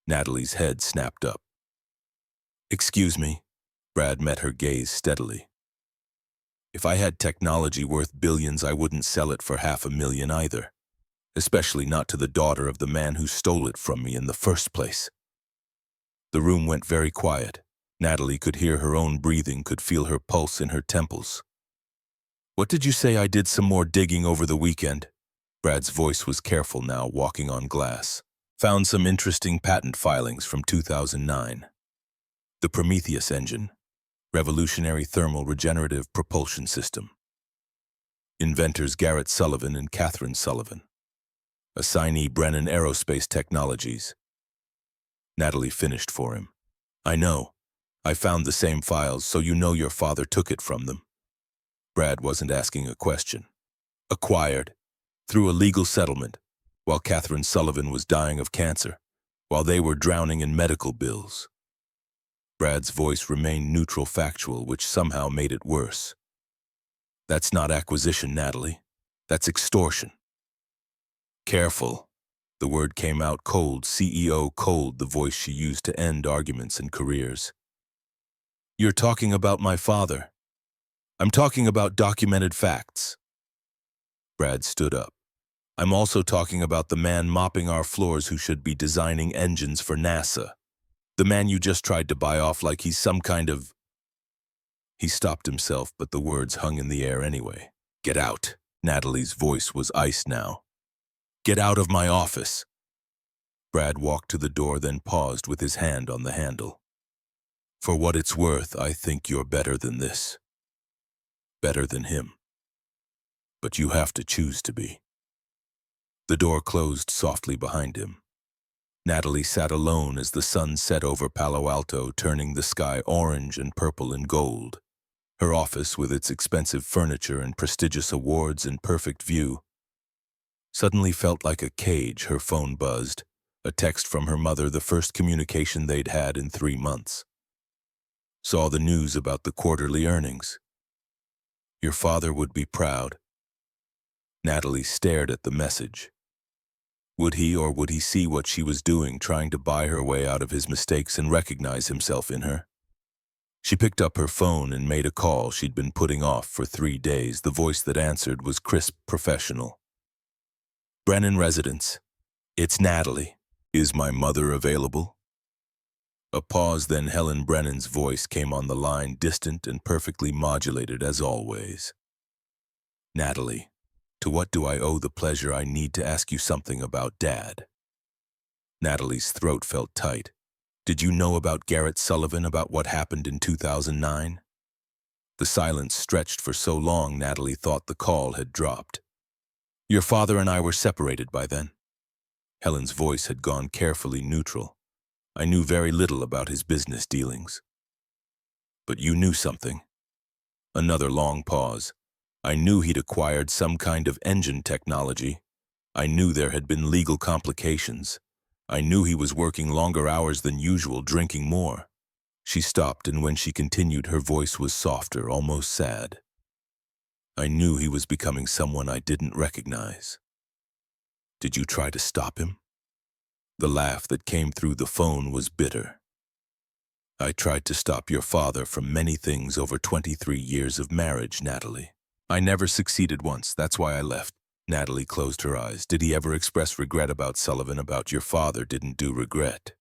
Natalie's head snapped up. Excuse me. Brad met her gaze steadily. If I had technology worth billions, I wouldn't sell it for $500,000 either. Especially not to the daughter of the man who stole it from me in the first place. The room went very quiet. Natalie could hear her own breathing, could feel her pulse in her temples. What did you say? I did some more digging over the weekend. Brad's voice was careful now, walking on glass. Found some interesting patent filings from 2009. The Prometheus engine. Revolutionary thermal regenerative propulsion system. Inventors Garrett Sullivan and Catherine Sullivan. Assignee Brennan Aerospace Technologies. Natalie finished for him. I know. I found the same files, so you know your father took it from them. Brad wasn't asking a question. Acquired. Through a legal settlement, while Catherine Sullivan was dying of cancer, while they were drowning in medical bills. Brad's voice remained neutral, factual, which somehow made it worse. That's not acquisition, Natalie. That's extortion. Careful. The word came out cold, CEO cold, the voice she used to end arguments and careers. You're talking about my father. I'm talking about documented facts. Brad stood up. I'm also talking about the man mopping our floors who should be designing engines for NASA. The man you just tried to buy off like he's some kind of... He stopped himself, but the words hung in the air anyway. Get out. Natalie's voice was ice now. Get out of my office. Brad walked to the door, then paused with his hand on the handle. For what it's worth, I think you're better than this. better than him. But you have to choose to be. The door closed softly behind him. Natalie sat alone as the sun set over Palo Alto, turning the sky orange and purple and gold. Her office, with its expensive furniture and prestigious awards in perfect view, suddenly felt like a cage. Her phone buzzed, a text from her mother, the first communication they'd had in 3 months. Saw the news about the quarterly earnings. Your father would be proud. Natalie stared at the message. Would he, or would he see what she was doing, trying to buy her way out of his mistakes and recognize himself in her? She picked up her phone and made a call she'd been putting off for 3 days. The voice that answered was crisp, professional. Brennan residence. It's Natalie. Is my mother available? A pause, then Helen Brennan's voice came on the line, distant and perfectly modulated as always. Natalie, to what do I owe the pleasure? I need to ask you something about Dad. Natalie's throat felt tight. Did you know about Garrett Sullivan, about what happened in 2009? The silence stretched for so long Natalie thought the call had dropped. Your father and I were separated by then. Helen's voice had gone carefully neutral. I knew very little about his business dealings. But you knew something. Another long pause. I knew he'd acquired some kind of engine technology. I knew there had been legal complications. I knew he was working longer hours than usual, drinking more. She stopped, and when she continued, her voice was softer, almost sad. I knew he was becoming someone I didn't recognize. Did you try to stop him? The laugh that came through the phone was bitter. I tried to stop your father from many things over 23 years of marriage, Natalie. I never succeeded once, that's why I left. Natalie closed her eyes. Did he ever express regret about Sullivan? About your father didn't do regret.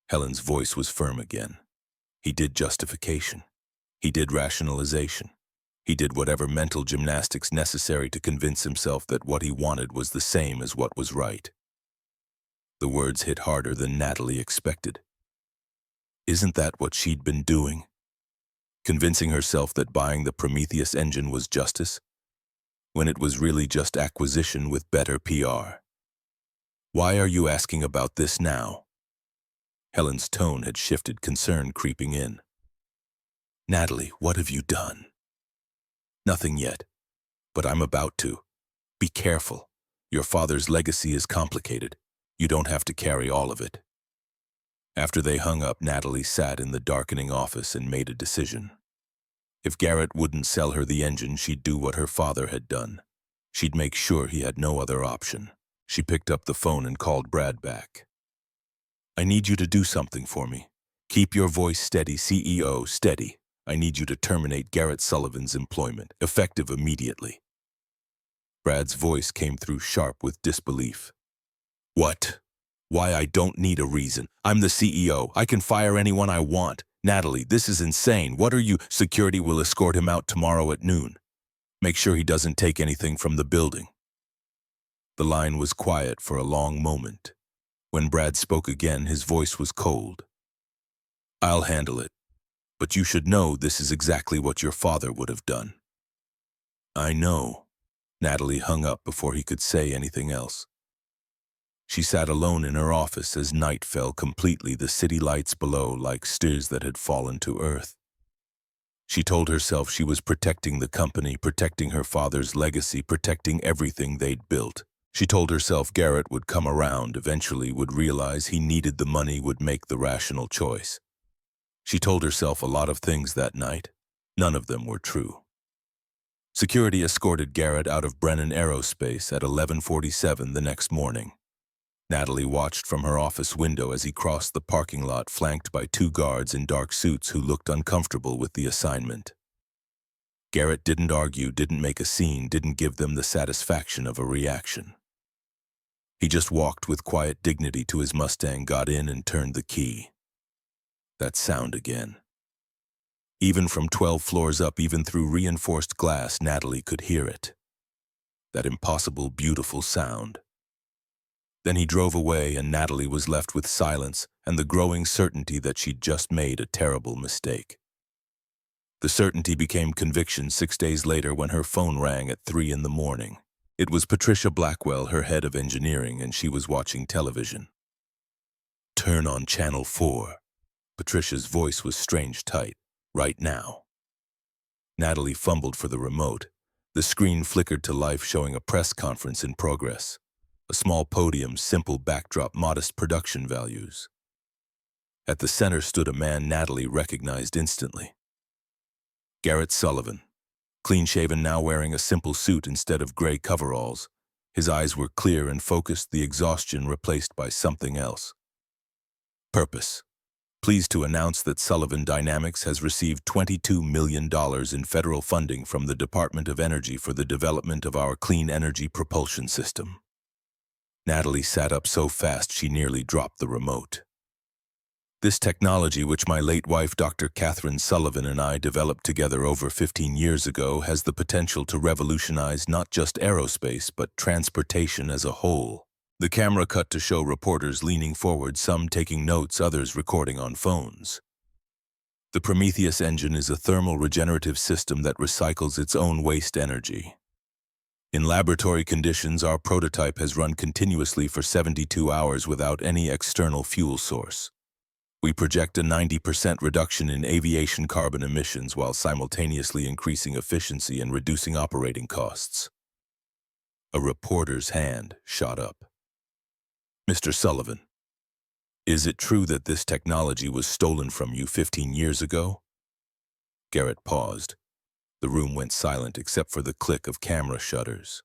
Helen's voice was firm again. He did justification. He did rationalization. He did whatever mental gymnastics necessary to convince himself that what he wanted was the same as what was right. The words hit harder than Natalie expected. Isn't that what she'd been doing? Convincing herself that buying the Prometheus engine was justice, when it was really just acquisition with better PR. Why are you asking about this now? Helen's tone had shifted, concern creeping in. Natalie, what have you done? Nothing yet, but I'm about to. Be careful. Your father's legacy is complicated. You don't have to carry all of it. After they hung up, Natalie sat in the darkening office and made a decision. If Garrett wouldn't sell her the engine, she'd do what her father had done. She'd make sure he had no other option. She picked up the phone and called Brad back. I need you to do something for me. Keep your voice steady, CEO, steady. I need you to terminate Garrett Sullivan's employment, effective immediately. Brad's voice came through sharp with disbelief. What? Why? I don't need a reason. I'm the CEO. I can fire anyone I want. Natalie, this is insane. What are you? Security will escort him out tomorrow at noon. Make sure he doesn't take anything from the building. The line was quiet for a long moment. When Brad spoke again, his voice was cold. I'll handle it, but you should know this is exactly what your father would have done. I know. Natalie hung up before he could say anything else. She sat alone in her office as night fell completely, the city lights below like stars that had fallen to earth. She told herself she was protecting the company, protecting her father's legacy, protecting everything they'd built. She told herself Garrett would come around, eventually would realize he needed the money, would make the rational choice. She told herself a lot of things that night. None of them were true. Security escorted Garrett out of Brennan Aerospace at 11:47 the next morning. Natalie watched from her office window as he crossed the parking lot, flanked by 2 guards in dark suits who looked uncomfortable with the assignment. Garrett didn't argue, didn't make a scene, didn't give them the satisfaction of a reaction. He just walked with quiet dignity to his Mustang, got in and turned the key. That sound again. Even from 12 floors up, even through reinforced glass, Natalie could hear it. That impossible, beautiful sound. Then he drove away, and Natalie was left with silence and the growing certainty that she'd just made a terrible mistake. The certainty became conviction 6 days later when her phone rang at 3 in the morning. It was Patricia Blackwell, her head of engineering, and she was watching television. "Turn on Channel 4. Patricia's voice was strange tight. "Right now." Natalie fumbled for the remote. The screen flickered to life, showing a press conference in progress. A small podium, simple backdrop, modest production values. At the center stood a man Natalie recognized instantly. Garrett Sullivan. Clean-shaven, now wearing a simple suit instead of gray coveralls. His eyes were clear and focused, the exhaustion replaced by something else. Purpose. Pleased to announce that Sullivan Dynamics has received $22 million in federal funding from the Department of Energy for the development of our clean energy propulsion system. Natalie sat up so fast she nearly dropped the remote. This technology, which my late wife, Dr. Catherine Sullivan, and I developed together over 15 years ago, has the potential to revolutionize not just aerospace, but transportation as a whole. The camera cut to show reporters leaning forward, some taking notes, others recording on phones. The Prometheus engine is a thermal regenerative system that recycles its own waste energy. In laboratory conditions, our prototype has run continuously for 72 hours without any external fuel source. We project a 90% reduction in aviation carbon emissions while simultaneously increasing efficiency and reducing operating costs. A reporter's hand shot up. "Mr. Sullivan, is it true that this technology was stolen from you 15 years ago?" Garrett paused. The room went silent except for the click of camera shutters.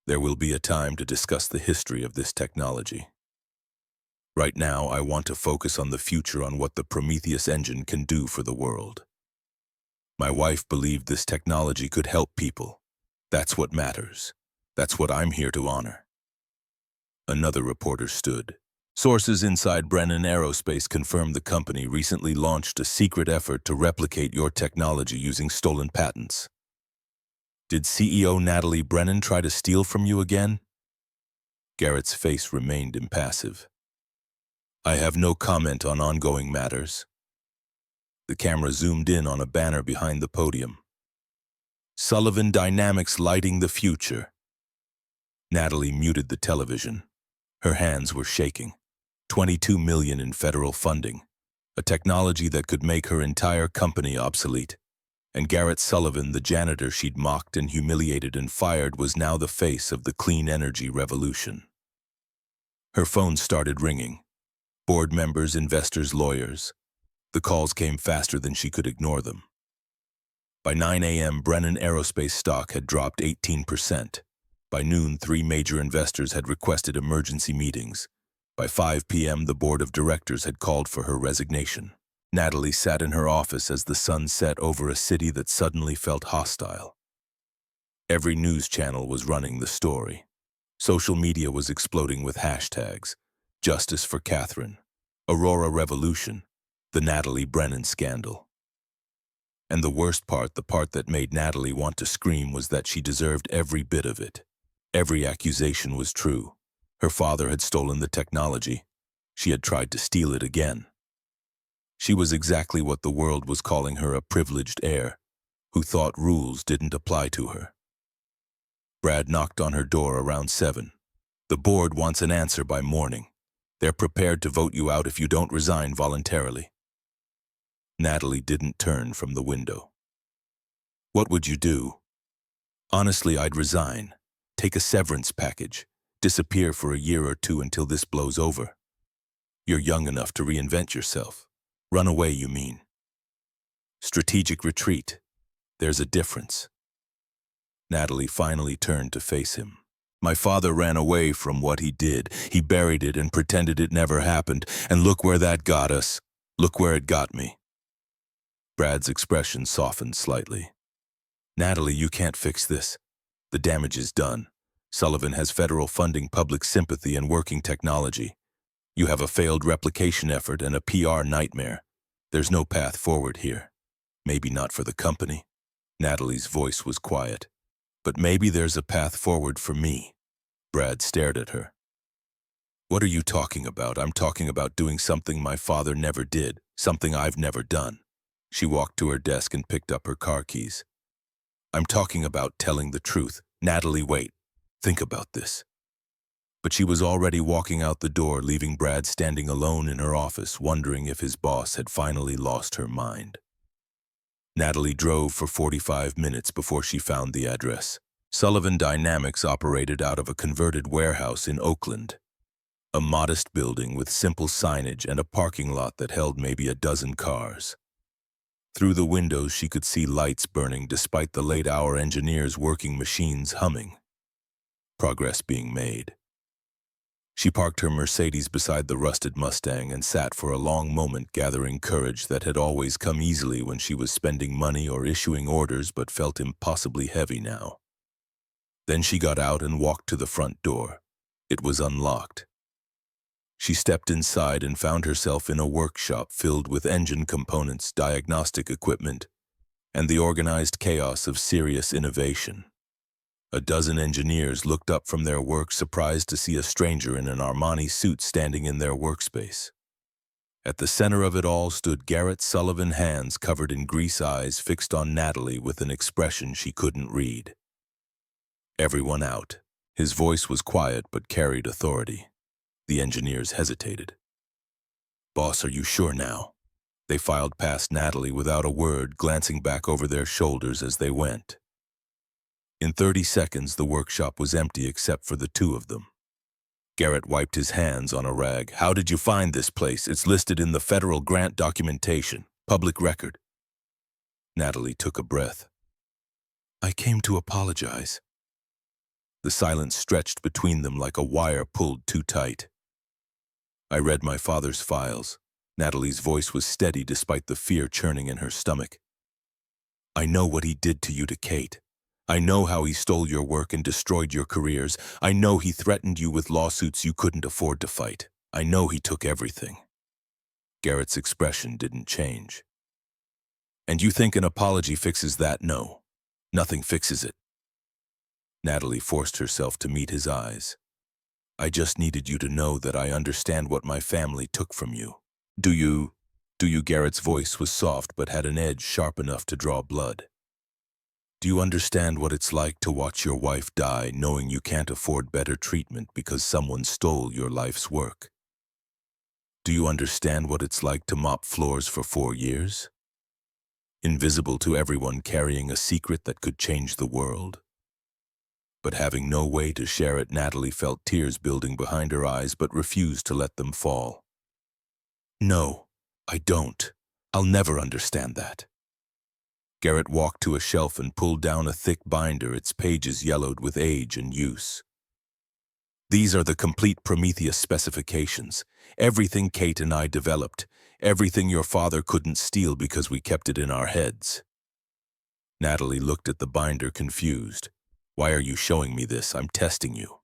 "There will be a time to discuss the history of this technology. Right now, I want to focus on the future, on what the Prometheus engine can do for the world. My wife believed this technology could help people. That's what matters. That's what I'm here to honor." Another reporter stood. "Sources inside Brennan Aerospace confirmed the company recently launched a secret effort to replicate your technology using stolen patents. Did CEO Natalie Brennan try to steal from you again?" Garrett's face remained impassive. "I have no comment on ongoing matters." The camera zoomed in on a banner behind the podium. "Sullivan Dynamics, lighting the future." Natalie muted the television. Her hands were shaking. $22 million in federal funding. A technology that could make her entire company obsolete. And Garrett Sullivan, the janitor she'd mocked and humiliated and fired, was now the face of the clean energy revolution. Her phone started ringing. Board members, investors, lawyers. The calls came faster than she could ignore them. By 9 a.m., Brennan Aerospace stock had dropped 18%. By noon, 3 major investors had requested emergency meetings. By 5 p.m., the board of directors had called for her resignation. Natalie sat in her office as the sun set over a city that suddenly felt hostile. Every news channel was running the story. Social media was exploding with hashtags: Justice for Catherine, Aurora Revolution, the Natalie Brennan scandal. And the worst part, the part that made Natalie want to scream, was that she deserved every bit of it. Every accusation was true. Her father had stolen the technology. She had tried to steal it again. She was exactly what the world was calling her: a privileged heir, who thought rules didn't apply to her. Brad knocked on her door around 7. "The board wants an answer by morning. They're prepared to vote you out if you don't resign voluntarily." Natalie didn't turn from the window. "What would you do?" "Honestly, I'd resign. Take a severance package. Disappear for a year or two until this blows over. You're young enough to reinvent yourself. Run away, you mean?" "Strategic retreat. There's a difference." Natalie finally turned to face him. "My father ran away from what he did. He buried it and pretended it never happened. And look where that got us. Look where it got me." Brad's expression softened slightly. "Natalie, you can't fix this. The damage is done. Sullivan has federal funding, public sympathy, and working technology. You have a failed replication effort and a PR nightmare. There's no path forward here. Maybe not for the company." Natalie's voice was quiet. "But maybe there's a path forward for me." Brad stared at her. "What are you talking about?" "I'm talking about doing something my father never did, something I've never done. She walked to her desk and picked up her car keys. I'm talking about telling the truth. Natalie, wait. Think about this. But she was already walking out the door, leaving Brad standing alone in her office, wondering if his boss had finally lost her mind. Natalie drove for 45 minutes before she found the address. Sullivan Dynamics operated out of a converted warehouse in Oakland, a modest building with simple signage and a parking lot that held maybe a dozen cars. Through the windows, she could see lights burning despite the late-hour engineers working machines humming. Progress being made. She parked her Mercedes beside the rusted Mustang and sat for a long moment, gathering courage that had always come easily when she was spending money or issuing orders but felt impossibly heavy now. Then she got out and walked to the front door. It was unlocked. She stepped inside and found herself in a workshop filled with engine components, diagnostic equipment, and the organized chaos of serious innovation. A dozen engineers looked up from their work, surprised to see a stranger in an Armani suit standing in their workspace. At the center of it all stood Garrett Sullivan, hands covered in grease, eyes fixed on Natalie with an expression she couldn't read. Everyone out. His voice was quiet but carried authority. The engineers hesitated. Boss, are you sure now? They filed past Natalie without a word, glancing back over their shoulders as they went. In 30 seconds, the workshop was empty except for the two of them. Garrett wiped his hands on a rag. How did you find this place? It's listed in the federal grant documentation. Public record. Natalie took a breath. I came to apologize. The silence stretched between them like a wire pulled too tight. I read my father's files. Natalie's voice was steady despite the fear churning in her stomach. I know what he did to you, to Kate. I know how he stole your work and destroyed your careers. I know he threatened you with lawsuits you couldn't afford to fight. I know he took everything. Garrett's expression didn't change. And you think an apology fixes that? No. Nothing fixes it. Natalie forced herself to meet his eyes. I just needed you to know that I understand what my family took from you. Do you? Garrett's voice was soft but had an edge sharp enough to draw blood. Do you understand what it's like to watch your wife die knowing you can't afford better treatment because someone stole your life's work? Do you understand what it's like to mop floors for 4 years? Invisible to everyone, carrying a secret that could change the world? But having no way to share it, Natalie felt tears building behind her eyes but refused to let them fall. No, I don't. I'll never understand that. Garrett walked to a shelf and pulled down a thick binder, its pages yellowed with age and use. These are the complete Prometheus specifications. Everything Kate and I developed. Everything your father couldn't steal because we kept it in our heads. Natalie looked at the binder, confused. Why are you showing me this? I'm testing you.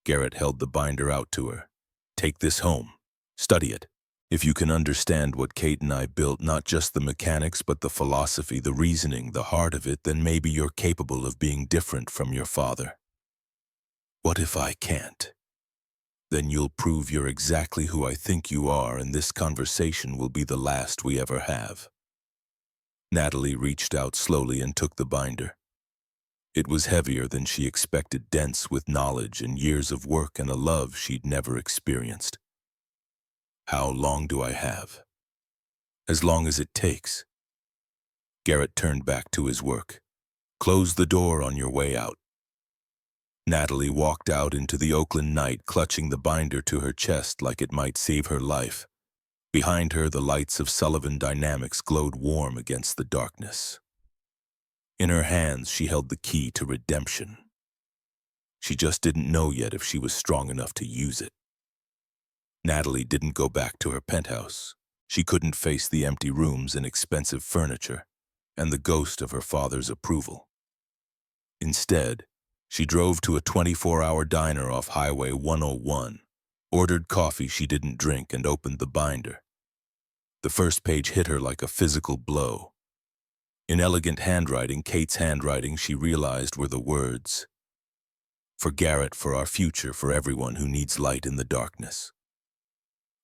Garrett held the binder out to her. Take this home. Study it. If you can understand what Kate and I built, not just the mechanics, but the philosophy, the reasoning, the heart of it, then maybe you're capable of being different from your father. What if I can't? Then you'll prove you're exactly who I think you are, and this conversation will be the last we ever have. Natalie reached out slowly and took the binder. It was heavier than she expected, dense with knowledge and years of work and a love she'd never experienced. How long do I have? As long as it takes. Garrett turned back to his work. Close the door on your way out. Natalie walked out into the Oakland night, clutching the binder to her chest like it might save her life. Behind her, the lights of Sullivan Dynamics glowed warm against the darkness. In her hands, she held the key to redemption. She just didn't know yet if she was strong enough to use it. Natalie didn't go back to her penthouse. She couldn't face the empty rooms and expensive furniture, and the ghost of her father's approval. Instead, she drove to a 24-hour diner off Highway 101, ordered coffee she didn't drink, and opened the binder. The first page hit her like a physical blow. In elegant handwriting, Kate's handwriting, she realized were the words, "For Garrett, for our future, for everyone who needs light in the darkness."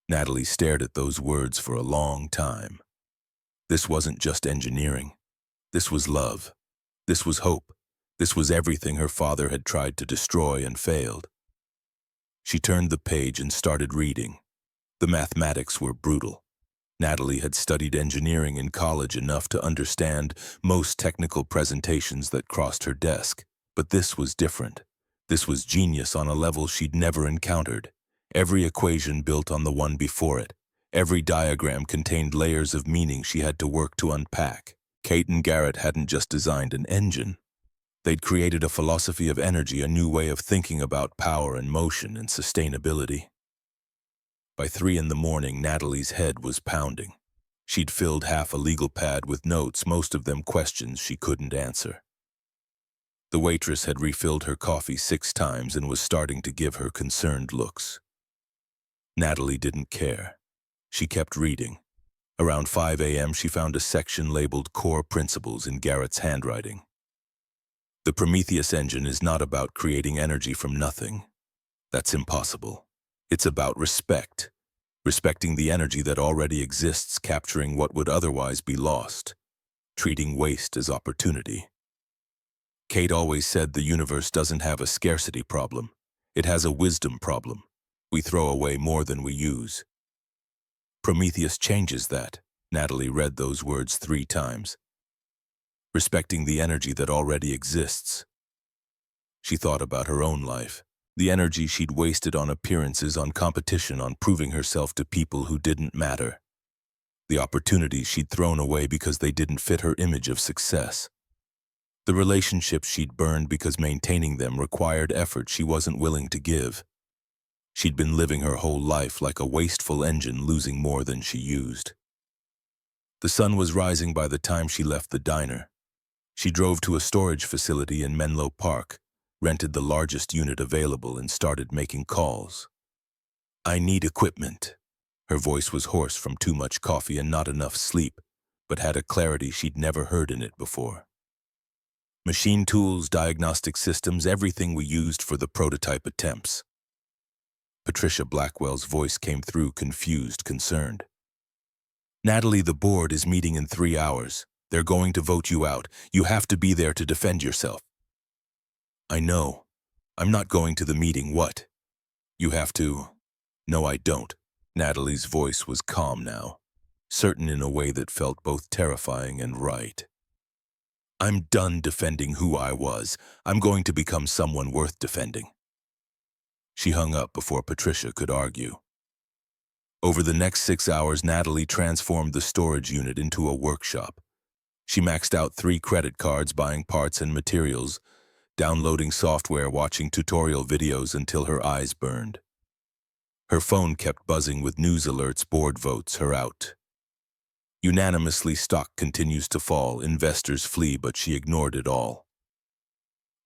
Natalie stared at those words for a long time. This wasn't just engineering. This was love. This was hope. This was everything her father had tried to destroy and failed. She turned the page and started reading. The mathematics were brutal. Natalie had studied engineering in college enough to understand most technical presentations that crossed her desk. But this was different. This was genius on a level she'd never encountered. Every equation built on the one before it. Every diagram contained layers of meaning she had to work to unpack. Kate and Garrett hadn't just designed an engine. They'd created a philosophy of energy, a new way of thinking about power and motion and sustainability. By 3 in the morning, Natalie's head was pounding. She'd filled half a legal pad with notes, most of them questions she couldn't answer. The waitress had refilled her coffee 6 times and was starting to give her concerned looks. Natalie didn't care. She kept reading. Around 5 a.m., she found a section labeled Core Principles in Garrett's handwriting. The Prometheus engine is not about creating energy from nothing. That's impossible. It's about respect. Respecting the energy that already exists, capturing what would otherwise be lost. Treating waste as opportunity. Kate always said the universe doesn't have a scarcity problem. It has a wisdom problem. We throw away more than we use. Prometheus changes that. Natalie read those words 3 times. Respecting the energy that already exists. She thought about her own life. The energy she'd wasted on appearances, on competition, on proving herself to people who didn't matter. The opportunities she'd thrown away because they didn't fit her image of success. The relationships she'd burned because maintaining them required effort she wasn't willing to give. She'd been living her whole life like a wasteful engine, losing more than she used. The sun was rising by the time she left the diner. She drove to a storage facility in Menlo Park, rented the largest unit available, and started making calls. "I need equipment." Her voice was hoarse from too much coffee and not enough sleep, but had a clarity she'd never heard in it before. "Machine tools, diagnostic systems, everything we used for the prototype attempts." Patricia Blackwell's voice came through, confused, concerned. "Natalie, the board is meeting in 3 hours. They're going to vote you out. You have to be there to defend yourself." "I know. I'm not going to the meeting. What? You have to." "No, I don't." Natalie's voice was calm now, certain in a way that felt both terrifying and right. "I'm done defending who I was. I'm going to become someone worth defending." She hung up before Patricia could argue. Over the next 6 hours, Natalie transformed the storage unit into a workshop. She maxed out 3 credit cards, buying parts and materials, downloading software, watching tutorial videos until her eyes burned. Her phone kept buzzing with news alerts. Board votes her out. Unanimously, stock continues to fall, investors flee, but she ignored it all.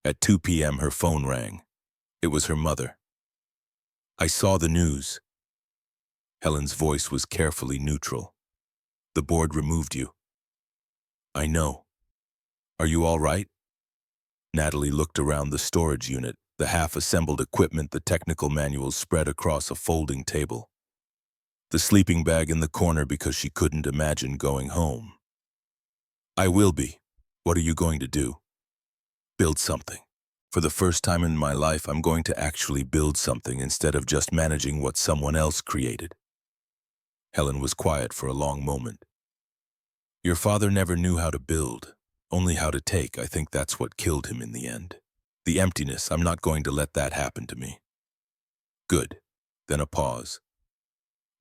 At 2 p.m. her phone rang. It was her mother. "I saw the news." Helen's voice was carefully neutral. "The board removed you." "I know. Are you all right?" Natalie looked around the storage unit, the half-assembled equipment, the technical manuals spread across a folding table. The sleeping bag in the corner because she couldn't imagine going home. "I will be. What are you going to do?" "Build something. For the first time in my life, I'm going to actually build something instead of just managing what someone else created." Helen was quiet for a long moment. "Your father never knew how to build, only how to take. I think that's what killed him in the end. The emptiness. I'm not going to let that happen to me." "Good." Then a pause.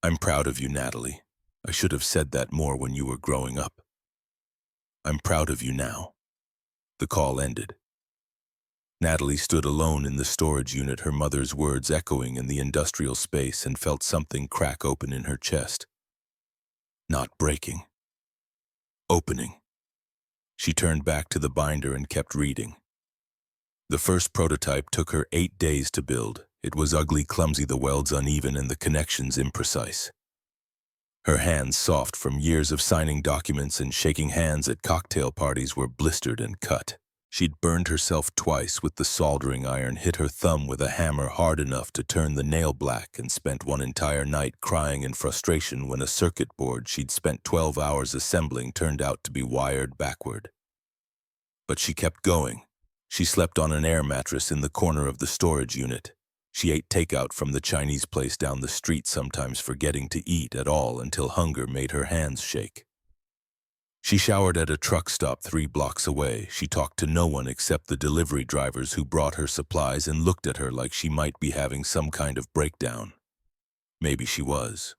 "I'm proud of you, Natalie. I should have said that more when you were growing up. I'm proud of you now." The call ended. Natalie stood alone in the storage unit, her mother's words echoing in the industrial space, and felt something crack open in her chest. Not breaking. Opening. She turned back to the binder and kept reading. The first prototype took her 8 days to build. It was ugly, clumsy, the welds uneven and the connections imprecise. Her hands, soft from years of signing documents and shaking hands at cocktail parties, were blistered and cut. She'd burned herself twice with the soldering iron, hit her thumb with a hammer hard enough to turn the nail black, and spent one entire night crying in frustration when a circuit board she'd spent 12 hours assembling turned out to be wired backward. But she kept going. She slept on an air mattress in the corner of the storage unit. She ate takeout from the Chinese place down the street, sometimes forgetting to eat at all until hunger made her hands shake. She showered at a truck stop 3 blocks away. She talked to no one except the delivery drivers who brought her supplies and looked at her like she might be having some kind of breakdown. Maybe she was,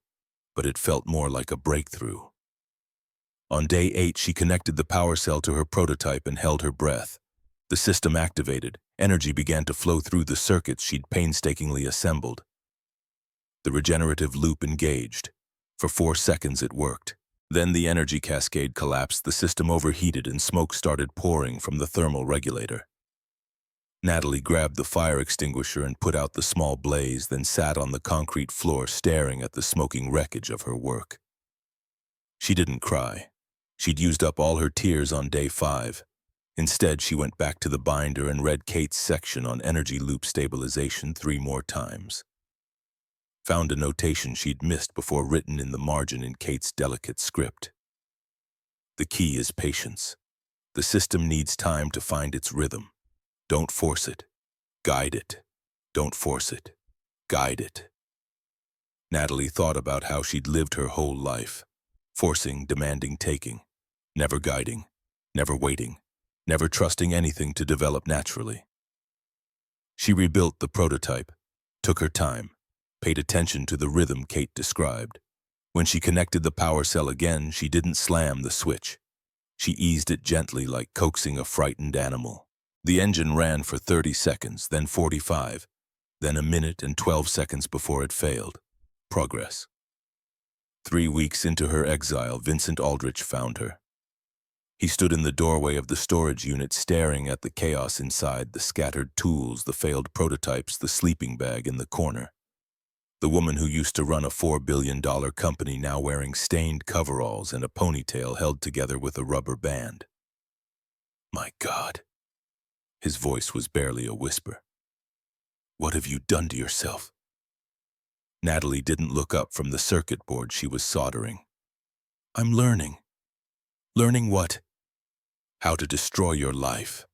but it felt more like a breakthrough. On day 8, she connected the power cell to her prototype and held her breath. The system activated. Energy began to flow through the circuits she'd painstakingly assembled. The regenerative loop engaged. For 4 seconds it worked. Then the energy cascade collapsed, the system overheated, and smoke started pouring from the thermal regulator. Natalie grabbed the fire extinguisher and put out the small blaze, then sat on the concrete floor staring at the smoking wreckage of her work. She didn't cry. She'd used up all her tears on day 5. Instead, she went back to the binder and read Kate's section on energy loop stabilization 3 more times. Found a notation she'd missed before, written in the margin in Kate's delicate script. The key is patience. The system needs time to find its rhythm. Don't force it. Guide it. Don't force it. Guide it. Natalie thought about how she'd lived her whole life. Forcing, demanding, taking. Never guiding. Never waiting. Never trusting anything to develop naturally. She rebuilt the prototype. Took her time. Paid attention to the rhythm Kate described. When she connected the power cell again, she didn't slam the switch. She eased it gently, like coaxing a frightened animal. The engine ran for 30 seconds, then 45, then 1 minute and 12 seconds before it failed. Progress. 3 weeks into her exile, Vincent Aldrich found her. He stood in the doorway of the storage unit, staring at the chaos inside, the scattered tools, the failed prototypes, the sleeping bag in the corner. The woman who used to run a $4 billion company, now wearing stained coveralls and a ponytail held together with a rubber band. My God. His voice was barely a whisper. What have you done to yourself? Natalie didn't look up from the circuit board she was soldering. I'm learning. Learning what? How to destroy your life.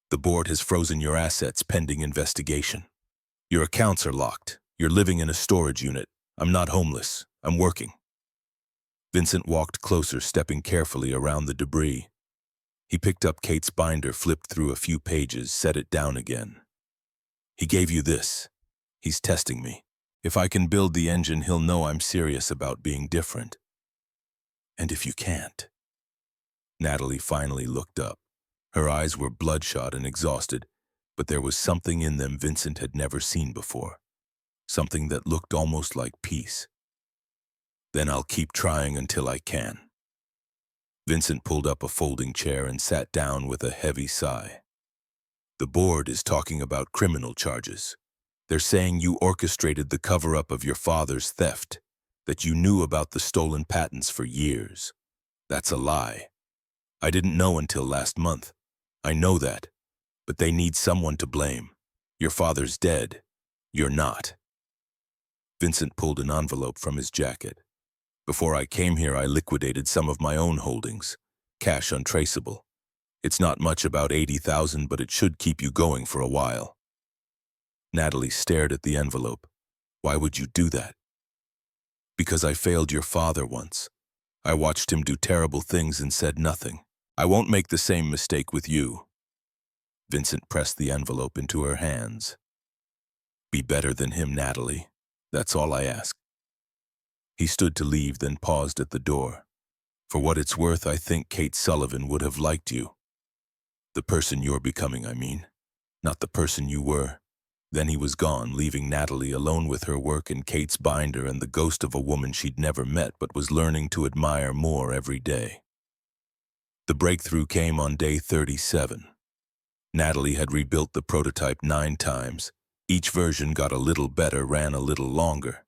The board has frozen your assets pending investigation. Your accounts are locked. You're living in a storage unit. I'm not homeless. I'm working. Vincent walked closer, stepping carefully around the debris. He picked up Kate's binder, flipped through a few pages, set it down again. He gave you this. He's testing me. If I can build the engine, he'll know I'm serious about being different. And if you can't? Natalie finally looked up. Her eyes were bloodshot and exhausted, but there was something in them Vincent had never seen before. Something that looked almost like peace. Then I'll keep trying until I can. Vincent pulled up a folding chair and sat down with a heavy sigh. The board is talking about criminal charges. They're saying you orchestrated the cover-up of your father's theft, that you knew about the stolen patents for years. That's a lie. I didn't know until last month. I know that. But they need someone to blame. Your father's dead. You're not. Vincent pulled an envelope from his jacket. Before I came here, I liquidated some of my own holdings. Cash untraceable. It's not much, about $80,000, but it should keep you going for a while. Natalie stared at the envelope. Why would you do that? Because I failed your father once. I watched him do terrible things and said nothing. I won't make the same mistake with you. Vincent pressed the envelope into her hands. Be better than him, Natalie. That's all I ask. He stood to leave, then paused at the door. For what it's worth, I think Kate Sullivan would have liked you. The person you're becoming, I mean. Not the person you were. Then he was gone, leaving Natalie alone with her work and Kate's binder and the ghost of a woman she'd never met but was learning to admire more every day. The breakthrough came on day 37. Natalie had rebuilt the prototype 9 times. Each version got a little better, ran a little longer.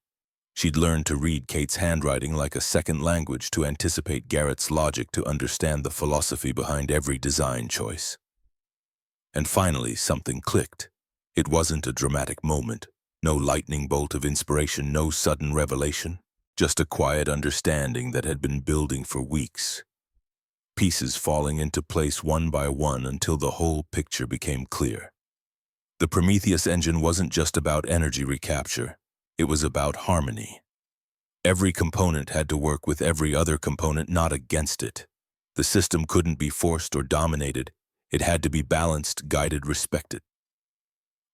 She'd learned to read Kate's handwriting like a second language, to anticipate Garrett's logic, to understand the philosophy behind every design choice. And finally, something clicked. It wasn't a dramatic moment, no lightning bolt of inspiration, no sudden revelation, just a quiet understanding that had been building for weeks. Pieces falling into place one by one until the whole picture became clear. The Prometheus engine wasn't just about energy recapture, it was about harmony. Every component had to work with every other component, not against it. The system couldn't be forced or dominated. It had to be balanced, guided, respected.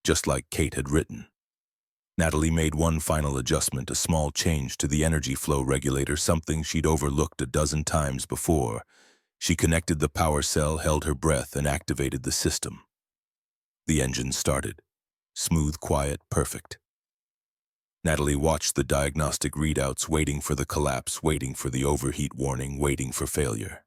Just like Kate had written. Natalie made one final adjustment, a small change to the energy flow regulator, something she'd overlooked a dozen times before. She connected the power cell, held her breath, and activated the system. The engine started. Smooth, quiet, perfect. Natalie watched the diagnostic readouts, waiting for the collapse, waiting for the overheat warning, waiting for failure.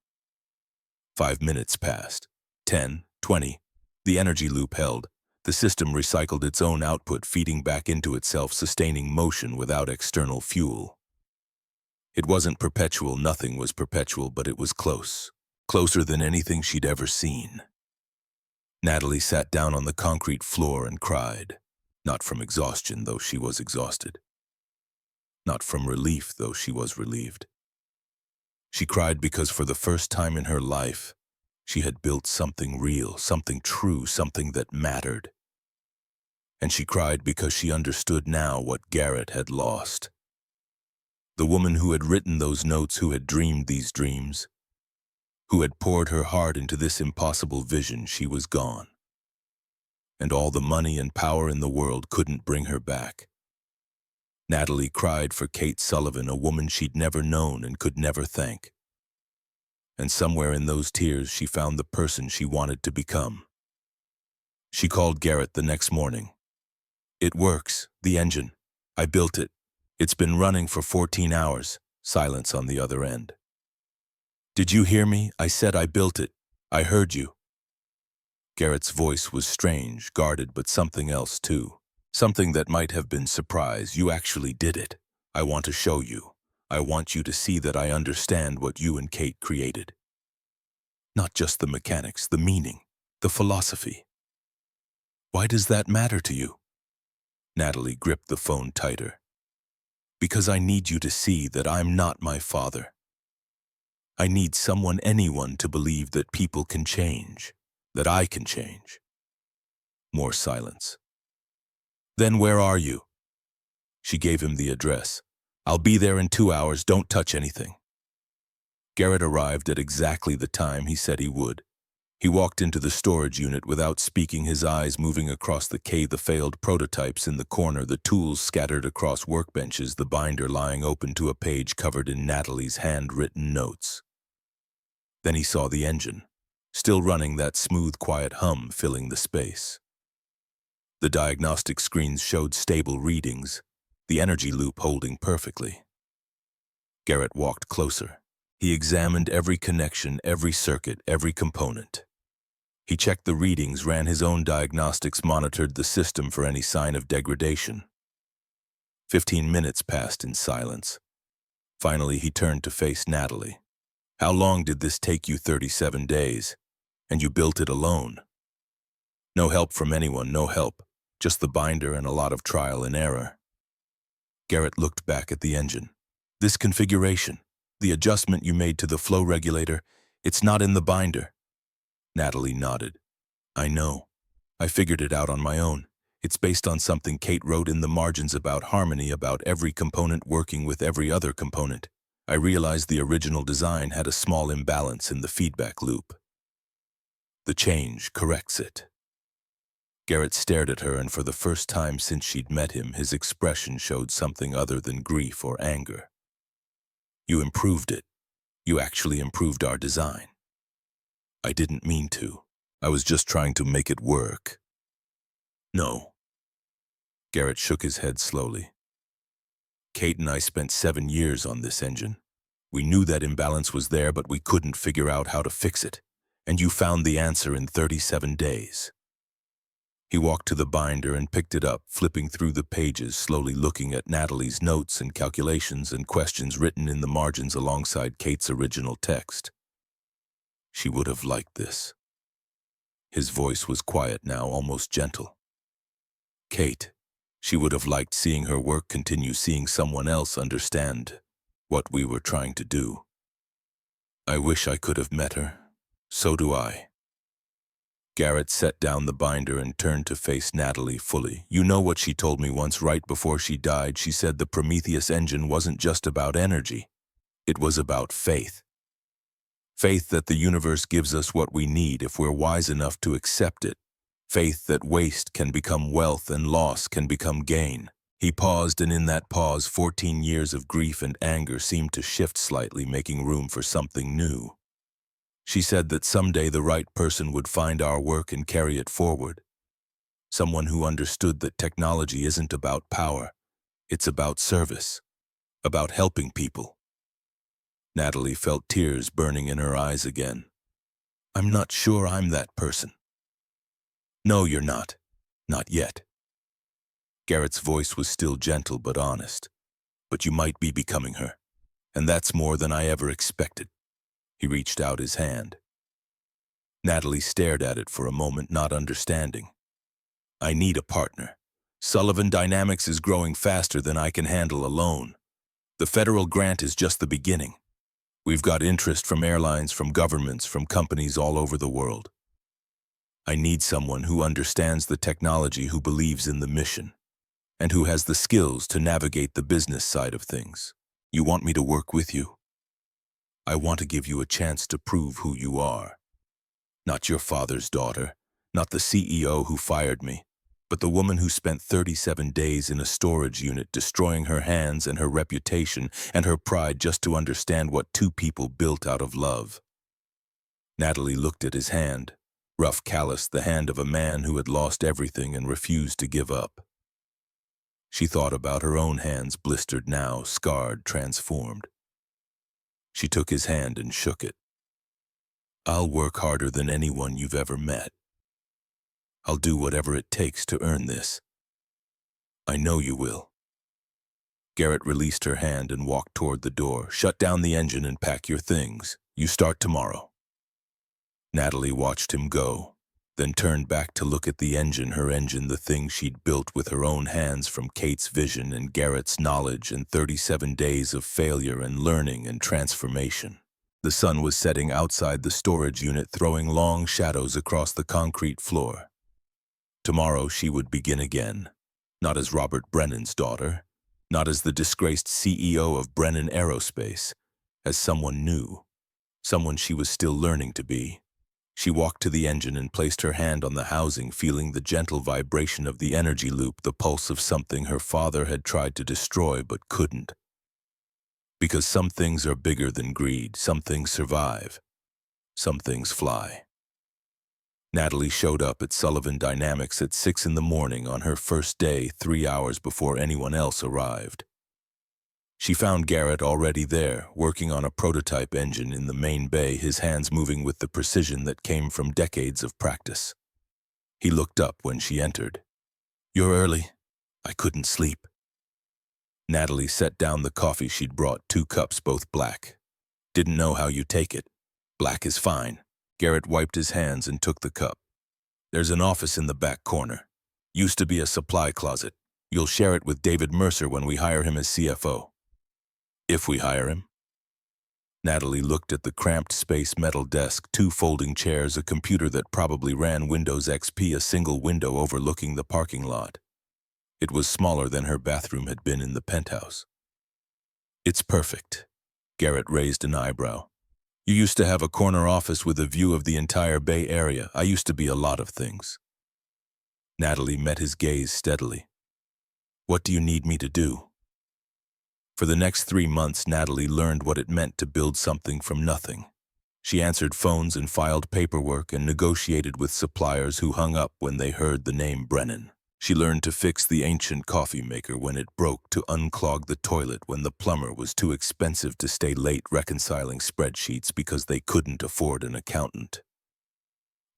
5 minutes passed. 10, 20. The energy loop held. The system recycled its own output, feeding back into itself, sustaining motion without external fuel. It wasn't perpetual, nothing was perpetual, but it was close. Closer than anything she'd ever seen. Natalie sat down on the concrete floor and cried. Not from exhaustion, though she was exhausted. Not from relief, though she was relieved. She cried because for the first time in her life, she had built something real, something true, something that mattered. And she cried because she understood now what Garrett had lost. The woman who had written those notes, who had dreamed these dreams, who had poured her heart into this impossible vision, she was gone. And all the money and power in the world couldn't bring her back. Natalie cried for Kate Sullivan, a woman she'd never known and could never thank. And somewhere in those tears, she found the person she wanted to become. She called Garrett the next morning. "It works, the engine. I built it. It's been running for 14 hours. Silence on the other end. "Did you hear me? I said I built it. I heard you." Garrett's voice was strange, guarded, but something else too. Something that might have been surprise. "You actually did it. I want to show you. I want you to see that I understand what you and Kate created. Not just the mechanics, the meaning, the philosophy." "Why does that matter to you?" Natalie gripped the phone tighter. "Because I need you to see that I'm not my father. I need someone, anyone, to believe that people can change, that I can change." More silence. "Then where are you?" She gave him the address. "I'll be there in 2 hours, don't touch anything." Garrett arrived at exactly the time he said he would. He walked into the storage unit without speaking, his eyes moving across the failed prototypes in the corner, the tools scattered across workbenches, the binder lying open to a page covered in Natalie's handwritten notes. Then he saw the engine, still running, that smooth, quiet hum filling the space. The diagnostic screens showed stable readings, the energy loop holding perfectly. Garrett walked closer. He examined every connection, every circuit, every component. He checked the readings, ran his own diagnostics, monitored the system for any sign of degradation. 15 minutes passed in silence. Finally, he turned to face Natalie. "How long did this take you?" 37 days. "And you built it alone?" "No help from anyone, no help. Just the binder and a lot of trial and error." Garrett looked back at the engine. "This configuration, the adjustment you made to the flow regulator, it's not in the binder." Natalie nodded. "I know. I figured it out on my own. It's based on something Kate wrote in the margins about harmony, about every component working with every other component. I realized the original design had a small imbalance in the feedback loop. The change corrects it." Garrett stared at her, and for the first time since she'd met him, his expression showed something other than grief or anger. "You improved it. You actually improved our design." "I didn't mean to. I was just trying to make it work." "No." Garrett shook his head slowly. "Kate and I spent 7 years on this engine. We knew that imbalance was there, but we couldn't figure out how to fix it. And you found the answer in 37 days. He walked to the binder and picked it up, flipping through the pages, slowly looking at Natalie's notes and calculations and questions written in the margins alongside Kate's original text. She would have liked this. His voice was quiet now, almost gentle. Kate. She would have liked seeing her work continue, seeing someone else understand what we were trying to do. I wish I could have met her. So do I. Garrett set down the binder and turned to face Natalie fully. You know what she told me once, right before she died? She said the Prometheus engine wasn't just about energy. It was about faith. Faith that the universe gives us what we need if we're wise enough to accept it. Faith that waste can become wealth and loss can become gain. He paused, and in that pause, 14 years of grief and anger seemed to shift slightly, making room for something new. She said that someday the right person would find our work and carry it forward. Someone who understood that technology isn't about power. It's about service, about helping people. Natalie felt tears burning in her eyes again. I'm not sure I'm that person. No, you're not. Not yet. Garrett's voice was still gentle but honest. But you might be becoming her, and that's more than I ever expected. He reached out his hand. Natalie stared at it for a moment, not understanding. I need a partner. Sullivan Dynamics is growing faster than I can handle alone. The federal grant is just the beginning. We've got interest from airlines, from governments, from companies all over the world. I need someone who understands the technology, who believes in the mission, and who has the skills to navigate the business side of things. You want me to work with you? I want to give you a chance to prove who you are. Not your father's daughter, not the CEO who fired me, but the woman who spent 37 days in a storage unit destroying her hands and her reputation and her pride just to understand what two people built out of love. Natalie looked at his hand, rough, calloused, the hand of a man who had lost everything and refused to give up. She thought about her own hands, blistered now, scarred, transformed. She took his hand and shook it. I'll work harder than anyone you've ever met. I'll do whatever it takes to earn this. I know you will. Garrett released her hand and walked toward the door. Shut down the engine and pack your things. You start tomorrow. Natalie watched him go, then turned back to look at the engine, her engine, the thing she'd built with her own hands from Kate's vision and Garrett's knowledge and 37 days of failure and learning and transformation. The sun was setting outside the storage unit, throwing long shadows across the concrete floor. Tomorrow she would begin again, not as Robert Brennan's daughter, not as the disgraced CEO of Brennan Aerospace, as someone new, someone she was still learning to be. She walked to the engine and placed her hand on the housing, feeling the gentle vibration of the energy loop, the pulse of something her father had tried to destroy but couldn't. Because some things are bigger than greed, some things survive, some things fly. Natalie showed up at Sullivan Dynamics at 6 in the morning on her first day, 3 hours before anyone else arrived. She found Garrett already there, working on a prototype engine in the main bay, his hands moving with the precision that came from decades of practice. He looked up when she entered. You're early. I couldn't sleep. Natalie set down the coffee she'd brought, 2 cups, both black. Didn't know how you take it. Black is fine. Garrett wiped his hands and took the cup. There's an office in the back corner. Used to be a supply closet. You'll share it with David Mercer when we hire him as CFO. If we hire him. Natalie looked at the cramped space, metal desk, 2 folding chairs, a computer that probably ran Windows XP, a single window overlooking the parking lot. It was smaller than her bathroom had been in the penthouse. It's perfect. Garrett raised an eyebrow. You used to have a corner office with a view of the entire Bay Area. I used to be a lot of things. Natalie met his gaze steadily. What do you need me to do? For the next 3 months, Natalie learned what it meant to build something from nothing. She answered phones and filed paperwork and negotiated with suppliers who hung up when they heard the name Brennan. She learned to fix the ancient coffee maker when it broke, to unclog the toilet when the plumber was too expensive, to stay late reconciling spreadsheets because they couldn't afford an accountant.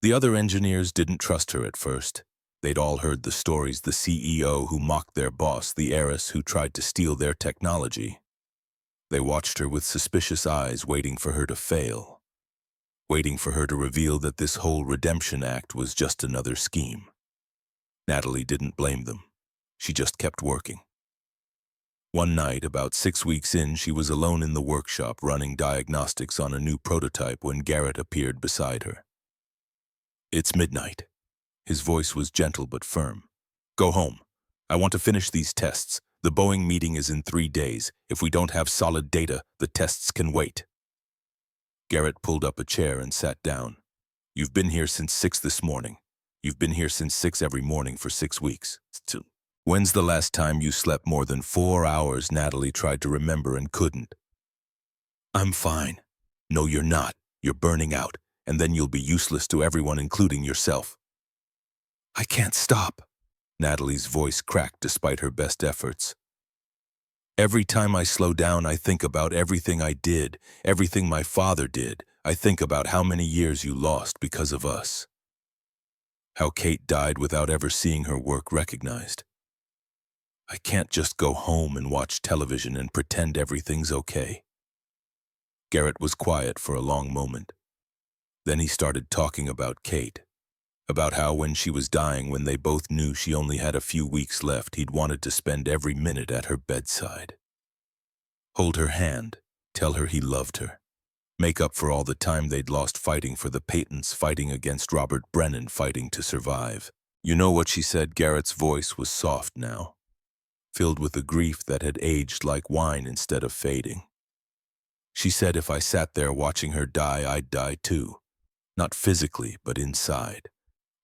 The other engineers didn't trust her at first. They'd all heard the stories, the CEO who mocked their boss, the heiress who tried to steal their technology. They watched her with suspicious eyes, waiting for her to fail. waiting for her to reveal that this whole redemption act was just another scheme. Natalie didn't blame them. She just kept working. One night, about 6 weeks in, she was alone in the workshop running diagnostics on a new prototype when Garrett appeared beside her. "It's midnight." His voice was gentle but firm. "Go home. I want to finish these tests. The Boeing meeting is in 3 days. If we don't have solid data, the tests can wait." Garrett pulled up a chair and sat down. "You've been here since 6 this morning. You've been here since 6 every morning for 6 weeks. When's the last time you slept more than 4 hours?" Natalie tried to remember and couldn't. "I'm fine." "No, you're not. You're burning out, and then you'll be useless to everyone, including yourself." "I can't stop." Natalie's voice cracked despite her best efforts. "Every time I slow down, I think about everything I did, everything my father did. I think about how many years you lost because of us. How Kate died without ever seeing her work recognized. I can't just go home and watch television and pretend everything's okay." Garrett was quiet for a long moment. Then he started talking about Kate, about how when she was dying, when they both knew she only had a few weeks left, he'd wanted to spend every minute at her bedside. Hold her hand, tell her he loved her, make up for all the time they'd lost fighting for the patents, fighting against Robert Brennan, fighting to survive. "You know what she said?" Garrett's voice was soft now, filled with a grief that had aged like wine instead of fading. "She said if I sat there watching her die, I'd die too. Not physically, but inside.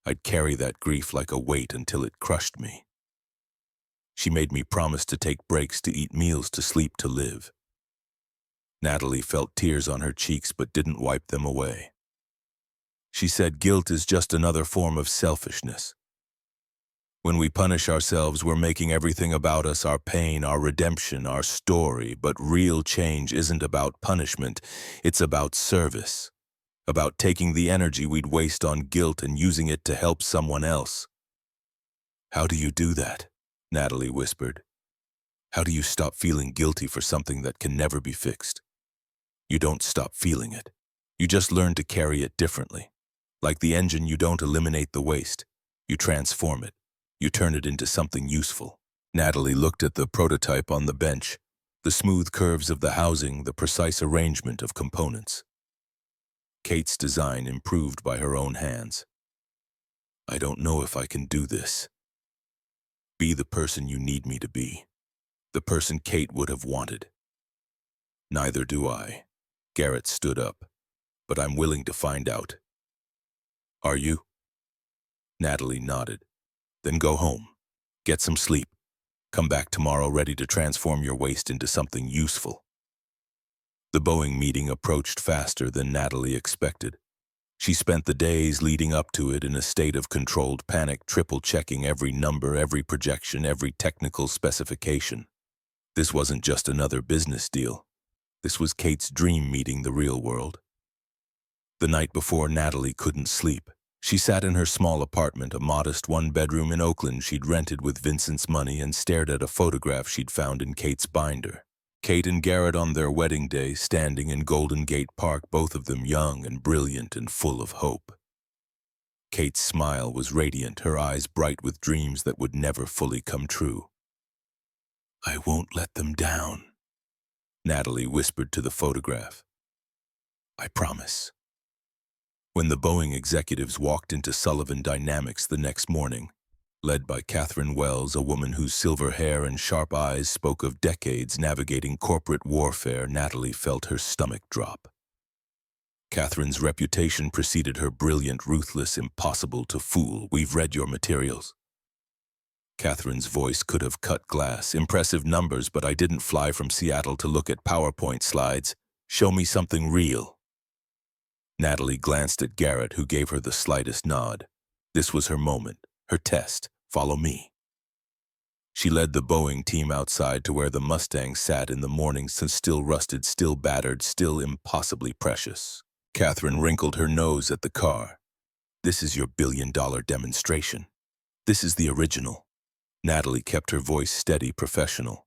I'd carry that grief like a weight until it crushed me. She made me promise to take breaks, to eat meals, to sleep, to live." Natalie felt tears on her cheeks but didn't wipe them away. "She said guilt is just another form of selfishness. When we punish ourselves, we're making everything about us, our pain, our redemption, our story. But real change isn't about punishment. It's about service. About taking the energy we'd waste on guilt and using it to help someone else." "How do you do that?" Natalie whispered. "How do you stop feeling guilty for something that can never be fixed?" "You don't stop feeling it. You just learn to carry it differently. Like the engine, you don't eliminate the waste. You transform it. You turn it into something useful." Natalie looked at the prototype on the bench, the smooth curves of the housing, the precise arrangement of components. Kate's design improved by her own hands. "I don't know if I can do this." "Be the person you need me to be. The person Kate would have wanted." "Neither do I." Garrett stood up. "But I'm willing to find out." "Are you?" Natalie nodded. "Then go home. Get some sleep. Come back tomorrow ready to transform your waste into something useful." The Boeing meeting approached faster than Natalie expected. She spent the days leading up to it in a state of controlled panic, triple-checking every number, every projection, every technical specification. This wasn't just another business deal. This was Kate's dream meeting the real world. The night before, Natalie couldn't sleep. She sat in her small apartment, a modest one-bedroom in Oakland she'd rented with Vincent's money, and stared at a photograph she'd found in Kate's binder. Kate and Garrett on their wedding day, standing in Golden Gate Park, both of them young and brilliant and full of hope. Kate's smile was radiant, her eyes bright with dreams that would never fully come true. "I won't let them down," Natalie whispered to the photograph. "I promise." When the Boeing executives walked into Sullivan Dynamics the next morning, led by Catherine Wells, a woman whose silver hair and sharp eyes spoke of decades navigating corporate warfare, Natalie felt her stomach drop. Catherine's reputation preceded her: brilliant, ruthless, impossible to fool. "We've read your materials." Catherine's voice could have cut glass. "Impressive numbers, but I didn't fly from Seattle to look at PowerPoint slides. Show me something real." Natalie glanced at Garrett, who gave her the slightest nod. This was her moment, her test. "Follow me." She led the Boeing team outside to where the Mustang sat in the morning, still rusted, still battered, still impossibly precious. Catherine wrinkled her nose at the car. "This is your billion-dollar demonstration. This is the original." Natalie kept her voice steady, professional.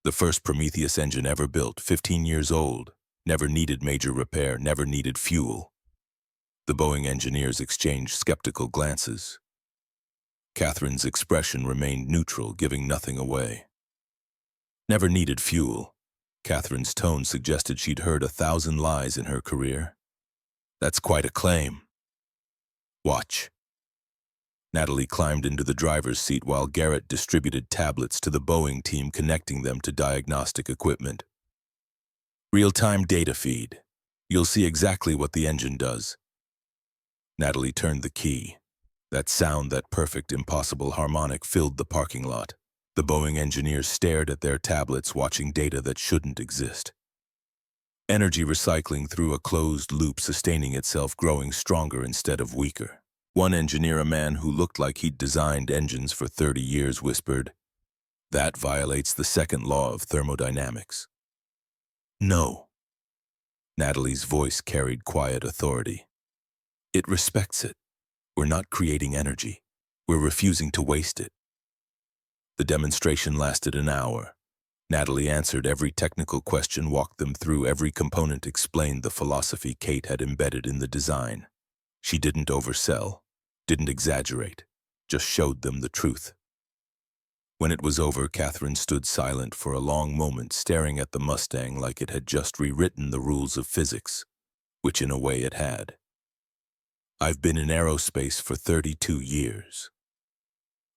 "The first Prometheus engine ever built, 15 years old. Never needed major repair, never needed fuel. The Boeing engineers exchanged skeptical glances. Catherine's expression remained neutral, giving nothing away. Never needed fuel. Catherine's tone suggested she'd heard 1,000 lies in her career. That's quite a claim. Watch. Natalie climbed into the driver's seat while Garrett distributed tablets to the Boeing team, connecting them to diagnostic equipment. Real-time data feed. You'll see exactly what the engine does. Natalie turned the key. That sound, that perfect, impossible harmonic, filled the parking lot. The Boeing engineers stared at their tablets, watching data that shouldn't exist. Energy recycling through a closed loop, sustaining itself, growing stronger instead of weaker. One engineer, a man who looked like he'd designed engines for 30 years, whispered, "That violates the second law of thermodynamics." "No." Natalie's voice carried quiet authority. "It respects it. We're not creating energy. We're refusing to waste it." The demonstration lasted an hour. Natalie answered every technical question, walked them through every component, explained the philosophy Kate had embedded in the design. She didn't oversell, didn't exaggerate, just showed them the truth. When it was over, Catherine stood silent for a long moment, staring at the Mustang like it had just rewritten the rules of physics, which in a way it had. "I've been in aerospace for 32 years.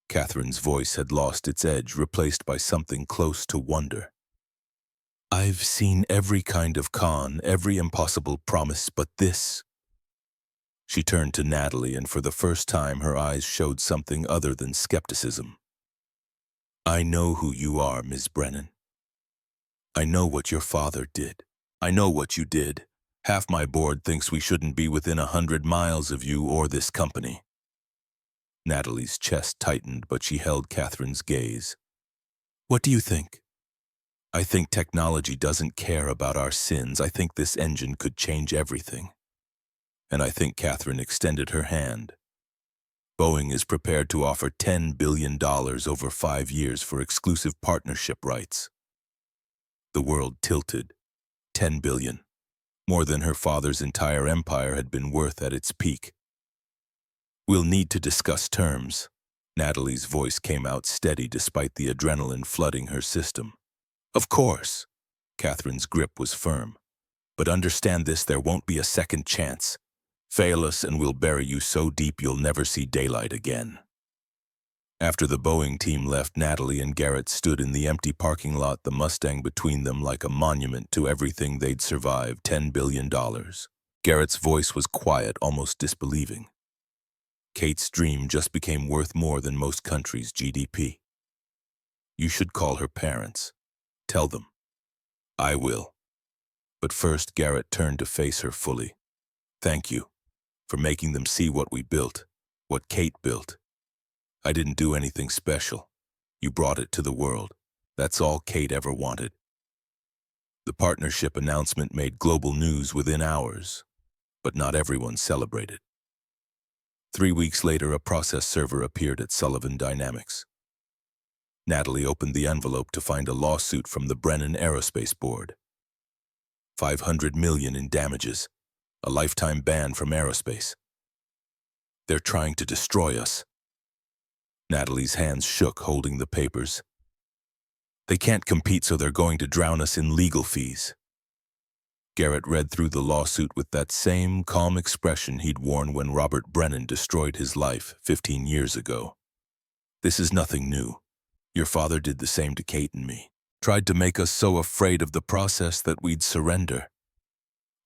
Catherine's voice had lost its edge, replaced by something close to wonder. "I've seen every kind of con, every impossible promise, but this." She turned to Natalie, and for the first time her eyes showed something other than skepticism. "I know who you are, Ms. Brennan. I know what your father did. I know what you did. Half my board thinks we shouldn't be within 100 miles of you or this company." Natalie's chest tightened, but she held Catherine's gaze. "What do you think?" "I think technology doesn't care about our sins. I think this engine could change everything." And I think Catherine extended her hand. "Boeing is prepared to offer $10 billion over 5 years for exclusive partnership rights." The world tilted. $10 billion. More than her father's entire empire had been worth at its peak. "We'll need to discuss terms." Natalie's voice came out steady despite the adrenaline flooding her system. "Of course." Catherine's grip was firm. "But understand this, there won't be a second chance. Fail us and we'll bury you so deep you'll never see daylight again." After the Boeing team left, Natalie and Garrett stood in the empty parking lot, the Mustang between them like a monument to everything they'd survived. $10 billion. Garrett's voice was quiet, almost disbelieving. Kate's dream just became worth more than most countries' GDP. "You should call her parents. Tell them." "I will." But first, Garrett turned to face her fully. "Thank you for making them see what we built, what Kate built. I didn't do anything special. You brought it to the world. That's all Kate ever wanted." The partnership announcement made global news within hours, but not everyone celebrated. 3 weeks later, a process server appeared at Sullivan Dynamics. Natalie opened the envelope to find a lawsuit from the Brennan Aerospace Board. $500 million in damages, a lifetime ban from aerospace. "They're trying to destroy us." Natalie's hands shook, holding the papers. "They can't compete, so they're going to drown us in legal fees." Garrett read through the lawsuit with that same calm expression he'd worn when Robert Brennan destroyed his life 15 years ago. "This is nothing new. Your father did the same to Kate and me. Tried to make us so afraid of the process that we'd surrender.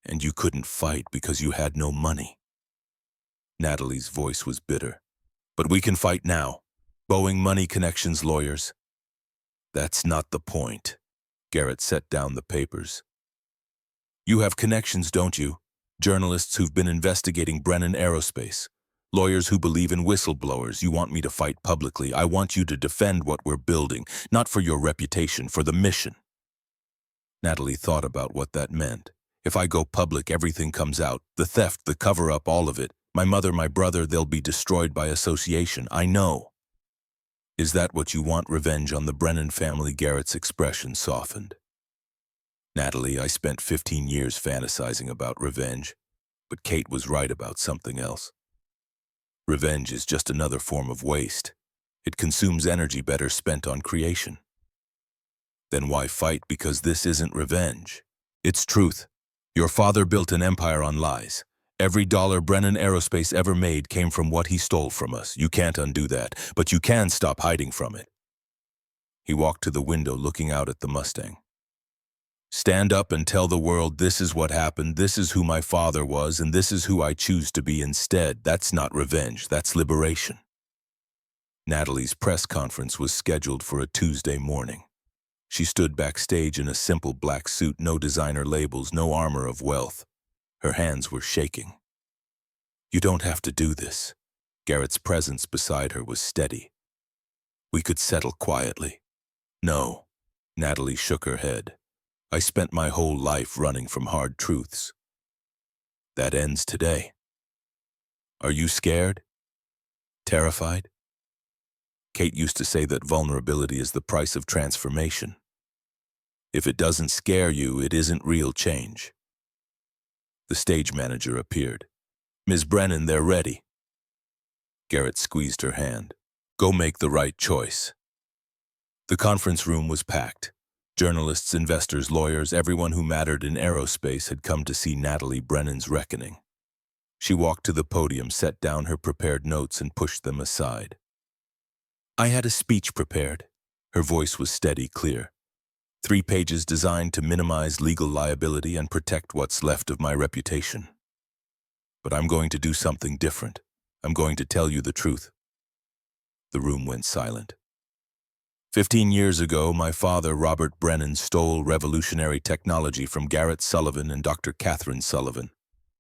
And you couldn't fight because you had no money." Natalie's voice was bitter. "But we can fight now. Boeing Money Connections lawyers." "That's not the point." Garrett set down the papers. "You have connections, don't you? Journalists who've been investigating Brennan Aerospace. Lawyers who believe in whistleblowers. You want me to fight publicly. I want you to defend what we're building, not for your reputation, for the mission." Natalie thought about what that meant. If I go public, everything comes out. The theft, the cover-up, all of it. My mother, my brother, they'll be destroyed by association. I know. "Is that what you want, revenge on the Brennan family?" Garrett's expression softened. "Natalie, I spent 15 years fantasizing about revenge. But Kate was right about something else. Revenge is just another form of waste. It consumes energy better spent on creation. Then why fight? Because this isn't revenge. It's truth. Your father built an empire on lies. Every dollar Brennan Aerospace ever made came from what he stole from us. You can't undo that, but you can stop hiding from it. He walked to the window, looking out at the Mustang. Stand up and tell the world this is what happened, this is who my father was, and this is who I choose to be instead. That's not revenge, that's liberation. Natalie's press conference was scheduled for a Tuesday morning. She stood backstage in a simple black suit, no designer labels, no armor of wealth. Her hands were shaking. You don't have to do this. Garrett's presence beside her was steady. We could settle quietly. No. Natalie shook her head. I spent my whole life running from hard truths. That ends today. Are you scared? Terrified? Kate used to say that vulnerability is the price of transformation. If it doesn't scare you, it isn't real change. The stage manager appeared. Ms. Brennan, they're ready. Garrett squeezed her hand. Go make the right choice. The conference room was packed. Journalists, investors, lawyers, everyone who mattered in aerospace had come to see Natalie Brennan's reckoning. She walked to the podium, set down her prepared notes, and pushed them aside. I had a speech prepared. Her voice was steady, clear. 3 pages designed to minimize legal liability and protect what's left of my reputation. But I'm going to do something different. I'm going to tell you the truth. The room went silent. 15 years ago, my father, Robert Brennan, stole revolutionary technology from Garrett Sullivan and Dr. Catherine Sullivan.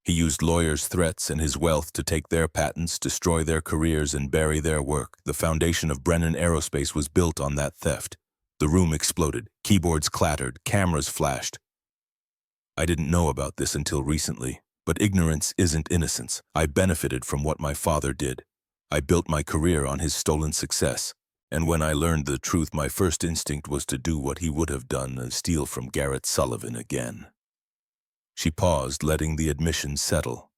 He used lawyers' threats and his wealth to take their patents, destroy their careers, and bury their work. The foundation of Brennan Aerospace was built on that theft. The room exploded, keyboards clattered, cameras flashed. I didn't know about this until recently, but ignorance isn't innocence. I benefited from what my father did. I built my career on his stolen success. And when I learned the truth, my first instinct was to do what he would have done and steal from Garrett Sullivan again. She paused, letting the admission settle.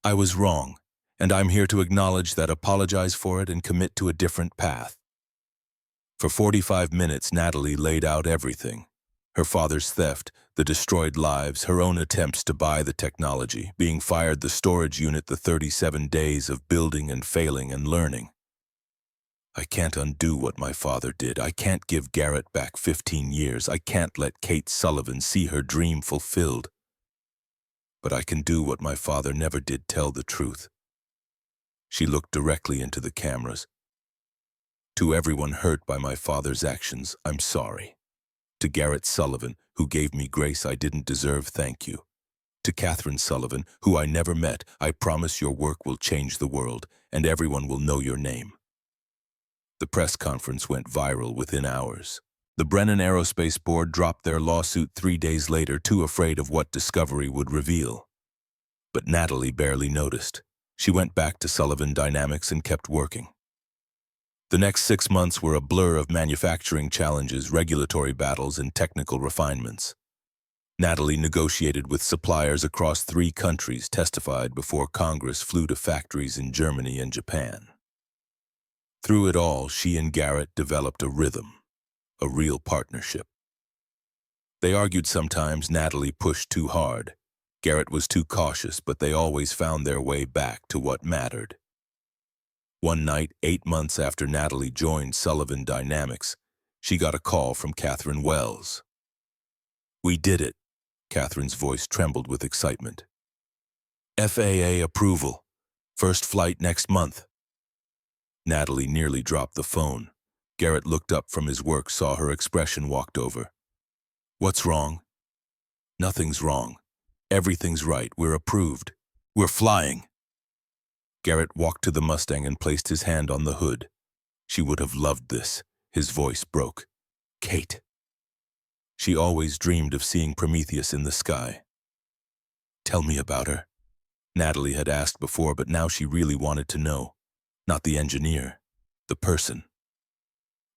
I was wrong, and I'm here to acknowledge that, apologize for it, and commit to a different path. For 45 minutes, Natalie laid out everything. Her father's theft, the destroyed lives, her own attempts to buy the technology, being fired the storage unit, the 37 days of building and failing and learning. I can't undo what my father did. I can't give Garrett back 15 years. I can't let Kate Sullivan see her dream fulfilled. But I can do what my father never did, tell the truth. She looked directly into the cameras. To everyone hurt by my father's actions, I'm sorry. To Garrett Sullivan, who gave me grace I didn't deserve, thank you. To Catherine Sullivan, who I never met, I promise your work will change the world, and everyone will know your name. The press conference went viral within hours. The Brennan Aerospace Board dropped their lawsuit 3 days later, too afraid of what discovery would reveal. But Natalie barely noticed. She went back to Sullivan Dynamics and kept working. The next 6 months were a blur of manufacturing challenges, regulatory battles, and technical refinements. Natalie negotiated with suppliers across 3 countries, testified before Congress, flew to factories in Germany and Japan. Through it all, she and Garrett developed a rhythm, a real partnership. They argued sometimes. Natalie pushed too hard. Garrett was too cautious, but they always found their way back to what mattered. One night, 8 months after Natalie joined Sullivan Dynamics, she got a call from Catherine Wells. We did it. Catherine's voice trembled with excitement. FAA approval. First flight next month. Natalie nearly dropped the phone. Garrett looked up from his work, saw her expression, walked over. What's wrong? Nothing's wrong. Everything's right. We're approved. We're flying. Garrett walked to the Mustang and placed his hand on the hood. She would have loved this. His voice broke. Kate. She always dreamed of seeing Prometheus in the sky. Tell me about her. Natalie had asked before, but now she really wanted to know. Not the engineer, the person.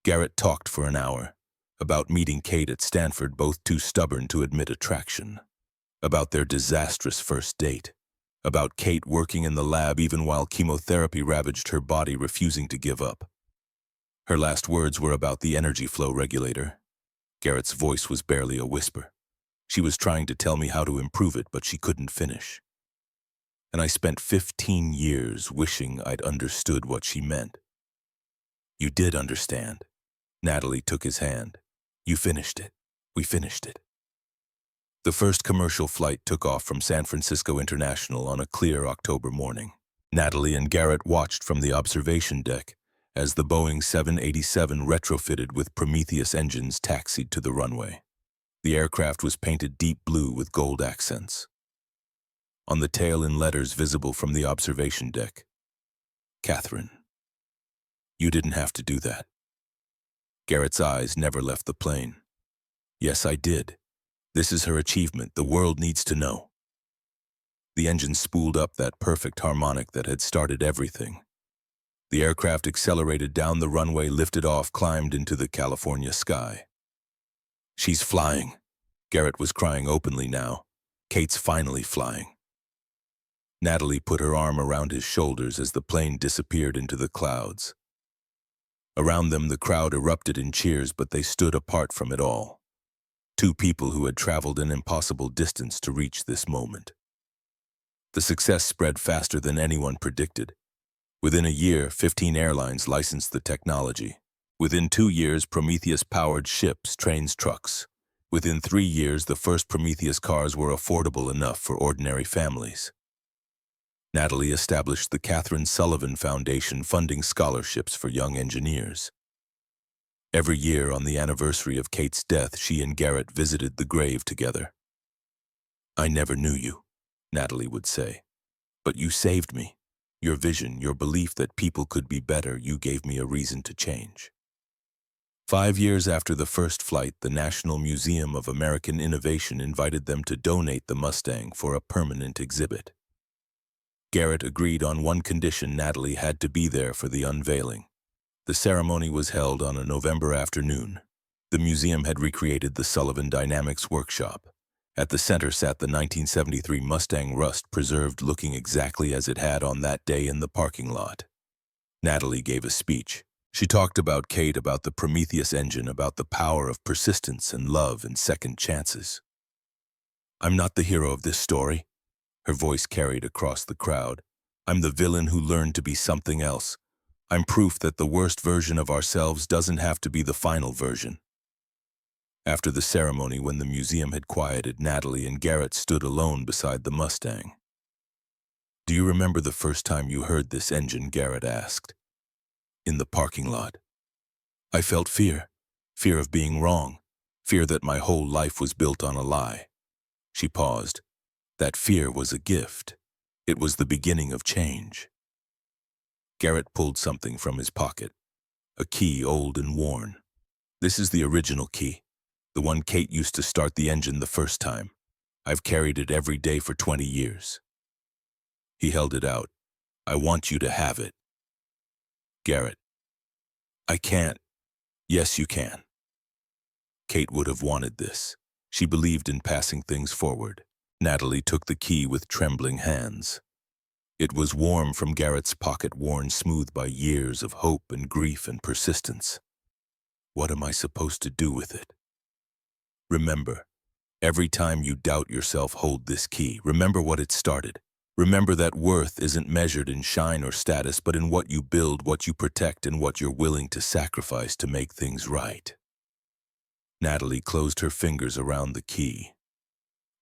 Garrett talked for an hour. About meeting Kate at Stanford, both too stubborn to admit attraction. About their disastrous first date. About Kate working in the lab even while chemotherapy ravaged her body, refusing to give up. Her last words were about the energy flow regulator. Garrett's voice was barely a whisper. She was trying to tell me how to improve it, but she couldn't finish. And I spent 15 years wishing I'd understood what she meant. You did understand. Natalie took his hand. You finished it. We finished it. The first commercial flight took off from San Francisco International on a clear October morning. Natalie and Garrett watched from the observation deck as the Boeing 787 retrofitted with Prometheus engines taxied to the runway. The aircraft was painted deep blue with gold accents. On the tail, in letters visible from the observation deck, Catherine. You didn't have to do that. Garrett's eyes never left the plane. Yes, I did. This is her achievement. The world needs to know. The engine spooled up that perfect harmonic that had started everything. The aircraft accelerated down the runway, lifted off, climbed into the California sky. She's flying. Garrett was crying openly now. Kate's finally flying. Natalie put her arm around his shoulders as the plane disappeared into the clouds. Around them, the crowd erupted in cheers, but they stood apart from it all. Two people who had traveled an impossible distance to reach this moment. The success spread faster than anyone predicted. Within a year, 15 airlines licensed the technology. Within 2 years, Prometheus-powered ships, trains, trucks. Within 3 years, the first Prometheus cars were affordable enough for ordinary families. Natalie established the Catherine Sullivan Foundation, funding scholarships for young engineers. Every year, on the anniversary of Kate's death, she and Garrett visited the grave together. I never knew you, Natalie would say, but you saved me. Your vision, your belief that people could be better, you gave me a reason to change. 5 years after the first flight, the National Museum of American Innovation invited them to donate the Mustang for a permanent exhibit. Garrett agreed on one condition: Natalie had to be there for the unveiling. The ceremony was held on a November afternoon. The museum had recreated the Sullivan Dynamics workshop. At the center sat the 1973 Mustang Rust, preserved, looking exactly as it had on that day in the parking lot. Natalie gave a speech. She talked about Kate, about the Prometheus engine, about the power of persistence and love and second chances. I'm not the hero of this story, her voice carried across the crowd. I'm the villain who learned to be something else. I'm proof that the worst version of ourselves doesn't have to be the final version. After the ceremony, when the museum had quieted, Natalie and Garrett stood alone beside the Mustang. Do you remember the first time you heard this engine? Garrett asked. In the parking lot. I felt fear. Fear of being wrong. Fear that my whole life was built on a lie. She paused. That fear was a gift. It was the beginning of change. Garrett pulled something from his pocket. A key, old and worn. This is the original key. The one Kate used to start the engine the first time. I've carried it every day for 20 years. He held it out. I want you to have it. Garrett. I can't. Yes, you can. Kate would have wanted this. She believed in passing things forward. Natalie took the key with trembling hands. It was warm from Garrett's pocket, worn smooth by years of hope and grief and persistence. What am I supposed to do with it? Remember, every time you doubt yourself, hold this key. Remember what it started. Remember that worth isn't measured in shine or status, but in what you build, what you protect, and what you're willing to sacrifice to make things right. Natalie closed her fingers around the key.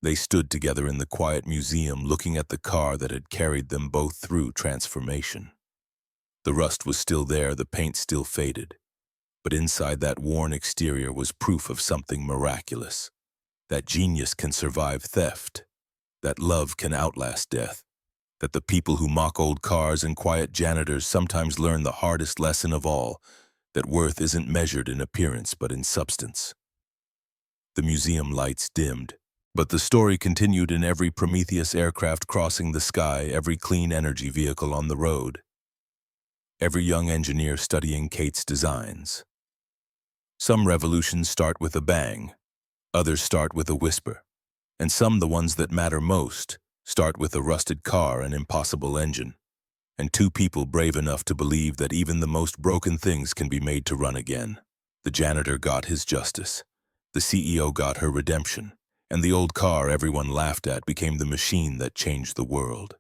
They stood together in the quiet museum, looking at the car that had carried them both through transformation. The rust was still there, the paint still faded. But inside that worn exterior was proof of something miraculous. That genius can survive theft. That love can outlast death. That the people who mock old cars and quiet janitors sometimes learn the hardest lesson of all. That worth isn't measured in appearance but in substance. The museum lights dimmed. But the story continued in every Prometheus aircraft crossing the sky, every clean energy vehicle on the road. Every young engineer studying Kate's designs. Some revolutions start with a bang, others start with a whisper, and some, the ones that matter most, Start with a rusted car and impossible engine, and two people brave enough to believe that even the most broken things can be made to run again. The janitor got his justice. The CEO got her redemption. And the old car everyone laughed at became the machine that changed the world.